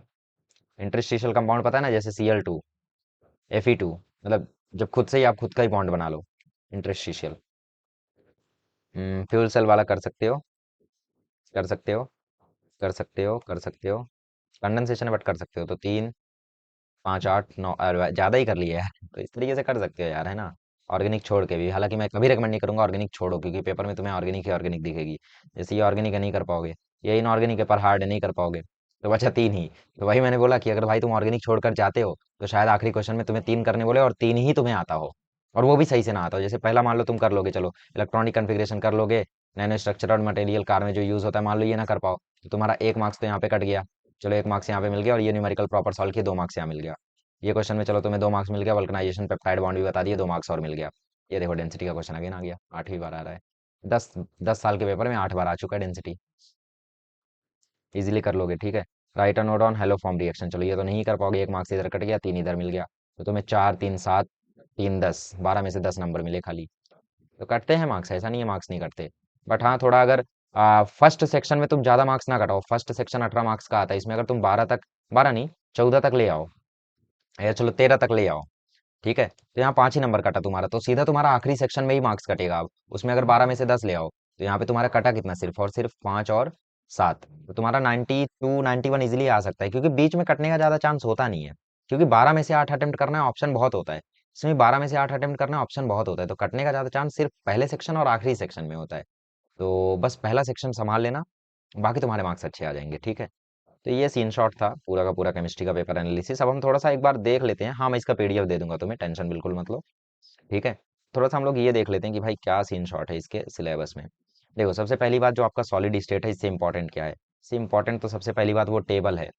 इंटरस्टिशियल कंपाउंड पता है ना, जैसे Cl2 Fe2, मतलब जब खुद से ही आप खुद का ही बॉन्ड बना लो, इंटरस्टिशियल। फ्यूल सेल वाला कर सकते हो, कर सकते हो, कर सकते हो, कर सकते हो। कंडेंसेशन बट कर सकते हो, तो 3 5 8 9, ज्यादा ही कर लिया यार। तो इस तरीके से कर सकते हो यार, है ना। ऑर्गेनिक छोड़ के भी, हालांकि मैं कभी रिकमेंड नहीं करूंगा ऑर्गेनिक छोड़ो, क्योंकि पेपर में तुम्हें ऑर्गेनिक ही ऑर्गेनिक दिखेगी। जैसे ये ऑर्गेनिक है, नहीं कर पाओगे। ये इनऑर्गेनिक है पर हार्ड है, नहीं कर पाओगे। तो बचा 3 ही। तो वही मैंने बोला कि अगर भाई तुम ऑर्गेनिक छोड़कर जाते हो, तो शायद आखिरी क्वेश्चन में तुम्हें 3 करने बोले और 3 ही तुम्हें आता हो, और वो भी सही से ना आता हो। जैसे पहला मान लो तुम कर लोगे, चलो इलेक्ट्रॉनिक कन्फिग्रेशन कर लोगे, नैनो स्ट्रक्चर और मटेरियल कार में जो यूज होता है, मान लो ये ना कर पाओ, तो तुम्हारा 1 मार्क्स तो यहाँ पे कट गया। चलो 1 मार्क्स यहाँ पे मिल गया, और ये न्यूमेरिकल प्रॉपर सॉल्व किए, 2 मार्क्स यहाँ मिल गया। ये क्वेश्चन में चलो तुम्हें 2 मार्क्स मिल गया, वल्कनाइजेशन पेप्टाइड बॉन्ड भी बता दिए, 2 मार्क्स और मिल गया। ये देखो डेंसिटी का क्वेश्चन अगेन आ गया, 8वीं बार आ रहा है। 10 10 साल के पेपर में 8 बार आ चुका है डेंसिटी। इजीली कर लोगे, ठीक है। Write a note on hello form reaction, चलो ये तो नहीं कर पाओगे, 1 मार्क्स इधर कट गया, 3 इधर मिल गया। तो तुम्हें 4 3 7, 3 10, 12 में से 10 नंबर मिले खाली। तो कटते हैं मार्क्स, ऐसा नहीं है मार्क्स नहीं कटते। बट हाँ थोड़ा अगर फर्स्ट सेक्शन में तुम ज्यादा मार्क्स ना कटाओ, फर्स्ट सेक्शन 18 मार्क्स का आता है, इसमें अगर तुम 12 तक, 12 नहीं, 14 तक ले आओ, या चलो 13 तक ले आओ, ठीक है, तो यहाँ 5 ही नंबर कटा तुम्हारा, तो सीधा तुम्हारा आखिरी सेक्शन में ही मार्क्स कटेगा। अब उसमें अगर 12 में से 10 ले आओ, तो यहाँ पे तुम्हारा कटा कितना, सिर्फ और सिर्फ 5 और 7, तो तुम्हारा 92 91 इजिली आ सकता है, क्योंकि बीच में कटने का ज्यादा चांस होता नहीं है, क्योंकि 12 में से 8 अटेम्प्ट करना है, ऑप्शन बहुत होता है, इसमें 12 में से 8 अटेम्प्ट करना है, ऑप्शन बहुत होता है, तो कटने का ज्यादा चांस सिर्फ पहले सेक्शन और आखिरी सेक्शन में होता है। तो बस पहला सेक्शन संभाल लेना, बाकी तुम्हारे मार्क्स अच्छे आ जाएंगे, ठीक है। तो ये सीन शॉट था पूरा का पूरा केमिस्ट्री का पेपर एनालिसिस। अब हम थोड़ा सा एक बार देख लेते हैं, हाँ मैं इसका पीडीएफ दे दूंगा तुम्हें, टेंशन बिल्कुल मत लो, ठीक है। थोड़ा सा हम लोग ये देख लेते हैं कि भाई क्या सीन शॉट है इसके सिलेबस में। देखो सबसे पहली बात, जो आपका सॉलिड स्टेट है, इससे इंपॉर्टेंट क्या है, इससे इंपॉर्टेंट तो सबसे पहली बात वो टेबल है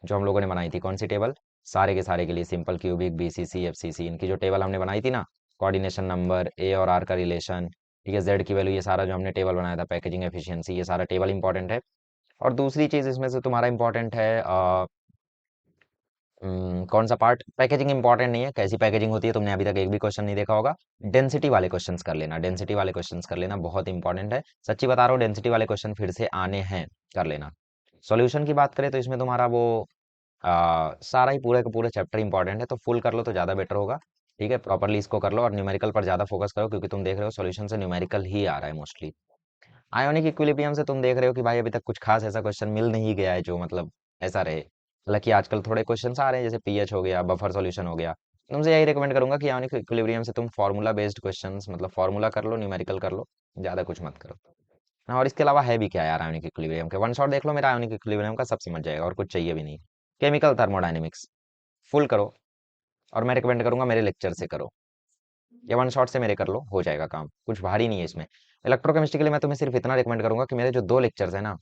जो हम लोगों ने बनाई थी। कौन सी टेबल, सारे के सारे के लिए, सिंपल क्यूबिक बीसीसी एफसीसी, इनकी जो टेबल हमने बनाई थी ना, कोऑर्डिनेशन नंबर, ए और आर का रिलेशन, ठीक है, जेड की वैल्यू, ये सारा जो हमने टेबल बनाया था, पैकेजिंग एफिशिएंसी, ये सारा टेबल इंपॉर्टेंट है। और दूसरी चीज इसमें से तुम्हारा इंपॉर्टेंट है कौन सा पार्ट, पैकेजिंग इंपॉर्टेंट नहीं है, कैसी पैकेजिंग होती है तुमने अभी तक एक भी क्वेश्चन नहीं देखा होगा। डेंसिटी वाले क्वेश्चंस कर लेना, डेंसिटी वाले क्वेश्चंस कर लेना, बहुत इंपॉर्टेंट है, सच्ची बता रहा हूँ, डेंसिटी वाले क्वेश्चन फिर से आने हैं, कर लेना। सॉल्यूशन की बात करें तो इसमें तुम्हारा वो सारा ही पूरा का पूरा चैप्टर इंपॉर्टेंट है, तो फुल कर लो तो ज़्यादा बेटर होगा, ठीक है, प्रॉपरली इसको कर लो, और न्यूमेरिकल पर ज़्यादा फोकस करो, क्योंकि तुम देख रहे हो सॉल्यूशन से न्यूमेरिकल ही आ रहा है मोस्टली। आयोनिक इक्विलिब्रियम से तुम देख रहे हो कि भाई अभी तक कुछ खास ऐसा क्वेश्चन मिल नहीं गया है जो मतलब ऐसा रहे, हालांकि आजकल थोड़े क्वेश्चंस आ रहे हैं, जैसे पीएच हो गया, बफर सॉल्यूशन हो गया। तुमसे यही रिकमेंड करूंगा कि आयोनिक इक्विलिब्रियम से तुम फार्मूला बेस्ड क्वेश्चंस, मतलब फार्मूला कर लो, न्यूमेरिकल कर लो, ज़्यादा कुछ मत करो। हाँ, और इसके अलावा है भी क्या यार आयोनिक इक्विलिब्रियम के, वन शॉट देख लो मेरा आयोनिक इक्विलिब्रियम का, सब समझ जाएगा, और कुछ चाहिए भी नहीं। केमिकल थर्मोडायनेमिक्स फुल करो, और मैं रिकमेंड करूंगा मेरे लेक्चर से करो, या वन शॉट से मेरे कर लो, हो जाएगा काम, कुछ भारी नहीं है इसमें। इलेक्ट्रोकेमिस्ट्री के लिए मैं तुम्हें सिर्फ इतना रिकमेंड करूंगा कि मेरे जो 2 लेक्चर्स है ना,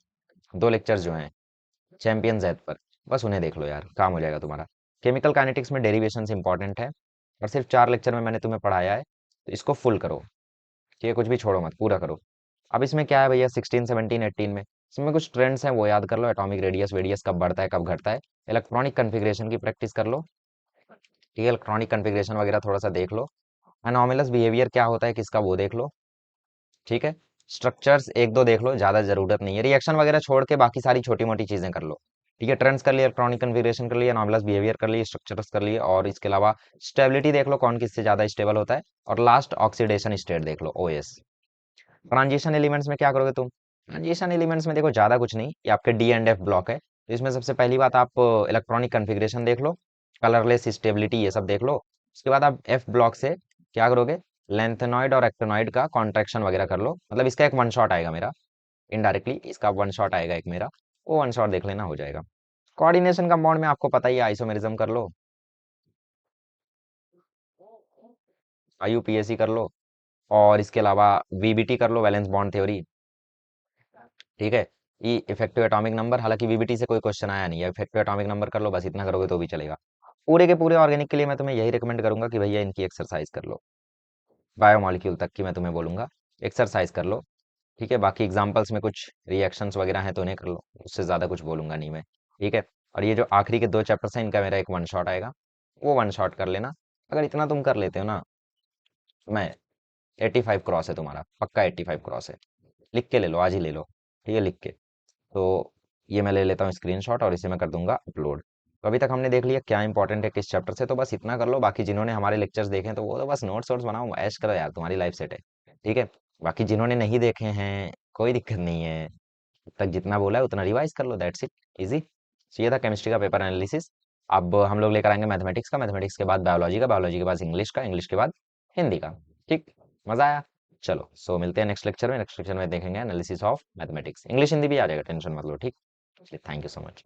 2 लेक्चर्स जो हैं चैंपियन जैद पर, बस उन्हें देख लो यार, काम हो जाएगा तुम्हारा। केमिकल काइनेटिक्स में डेरिवेशंस इंपॉर्टेंट है, और सिर्फ 4 लेक्चर में मैंने तुम्हें पढ़ाया है, तो इसको फुल करो, ठीक है, कुछ भी छोड़ो मत, पूरा करो। अब इसमें क्या है भैया, 16 17 18 में इसमें कुछ ट्रेंड्स हैं वो याद कर लो, एटॉमिक रेडियस वेडियस कब बढ़ता है कब घटता है, इलेक्ट्रॉनिक कन्फिग्रेशन की प्रैक्टिस कर लो, ठीक है, इलेक्ट्रॉनिक कन्फिग्रेशन वगैरह थोड़ा सा देख लो, अनोमलस बिहेवियर क्या होता है किसका वो देख लो, ठीक है, स्ट्रक्चर्स एक दो देख लो, ज्यादा जरूरत नहीं है, रिएक्शन वगैरह छोड़ के बाकी सारी छोटी मोटी चीजें कर लो, ठीक है, ट्रेंड्स कर लिए, इलेक्ट्रॉनिक कन्फिग्रेशन कर लिया, अनोमलस बिहेवियर कर लिए, स्ट्रक्चर्स कर लिए, और इसके अलावा स्टेबिलिटी देख लो कौन किससे ज्यादा स्टेबल होता है, और लास्ट ऑक्सीडेशन स्टेट देख लो, ओएस। ट्रांजिशन एलिमेंट्स में क्या करोगे तुम, ट्रांजिशन एलिमेंट्स में देखो ज्यादा कुछ नहीं, ये आपके डी एंड एफ ब्लॉक है, तो इसमें सबसे पहली बात आप इलेक्ट्रॉनिक कन्फिग्रेशन देख लो, कलरलेस स्टेबिलिटी ये सब देख लो, उसके बाद आप एफ ब्लॉक से क्या करोगे, लेंथेनॉइड और एक्टेनॉइड का कॉन्ट्रैक्शन वगैरह कर लो, मतलब इसका एक वन शॉट आएगा मेरा, इनडायरेक्टली इसका वन शॉट आएगा एक मेरा, वो वन शॉट देख लेना, हो जाएगा। कोऑर्डिनेशन कंपाउंड में आपको पता ही है, आइसोमेरिज्म कर लो, आईयूपीएसी कर लो, और इसके अलावा वीबीटी कर लो, वैलेंस बॉन्ड थ्योरी, ठीक है, ई इफेक्टिव एटॉमिक नंबर, हालांकि वीबीटी से कोई क्वेश्चन आया नहीं है, इफेक्टिव एटॉमिक नंबर कर लो, बस इतना करोगे तो भी चलेगा। पूरे के पूरे ऑर्गेनिक के लिए मैं तुम्हें यही रिकमेंड करूंगा कि भैया इनकी एक्सरसाइज कर लो, बायोमोलिक्यूल तक की मैं तुम्हें बोलूंगा, एक्सरसाइज कर लो, ठीक है, बाकी एग्जांपल्स में कुछ रिएक्शंस वगैरह हैं तो उन्हें कर लो, उससे ज़्यादा कुछ बोलूंगा नहीं मैं, ठीक है। और ये जो आखिरी के 2 चैप्टर्स हैं इनका मेरा एक वन शॉट आएगा, वो वन शॉट कर लेना, अगर इतना तुम कर लेते हो ना, मैं 85 क्रॉस है तुम्हारा, पक्का 85 क्रॉस है, लिख के ले लो, आज ही ले लो, ठीक है, लिख के। तो ये मैं ले लेता हूँ स्क्रीनशॉट, और इसे मैं कर दूंगा अपलोड। तो अभी तक हमने देख लिया क्या इंपॉर्टेंट है किस चैप्टर से, तो बस इतना कर लो, बाकी जिन्होंने हमारे लेक्चर्स देखे हैं तो वो तो बस नोट्स वोट्स बनाओ, ऐश करो यार, तुम्हारी लाइफ सेट है, ठीक है। बाकी जिन्होंने नहीं देखे हैं कोई दिक्कत नहीं है, अब तक जितना बोला है उतना रिवाइज कर लो, दैट्स इट, इजी। तो ये था केमिस्ट्री का पेपर एनालिसिस। अब हम लोग लेकर आएंगे मैथमेटिक्स का, मैथमेटिक्स के बाद बायोलॉजी का, बायोलॉजी के बाद इंग्लिश का, इंग्लिश के बाद हिंदी का, ठीक, मजा आया। चलो सो मिलते हैं नेक्स्ट लेक्चर में, नेक्स्ट लेक्चर में देखेंगे analysis of mathematics, English Hindi भी आ जाएगा, टेंशन मत लो, ठीक। Thank you so much.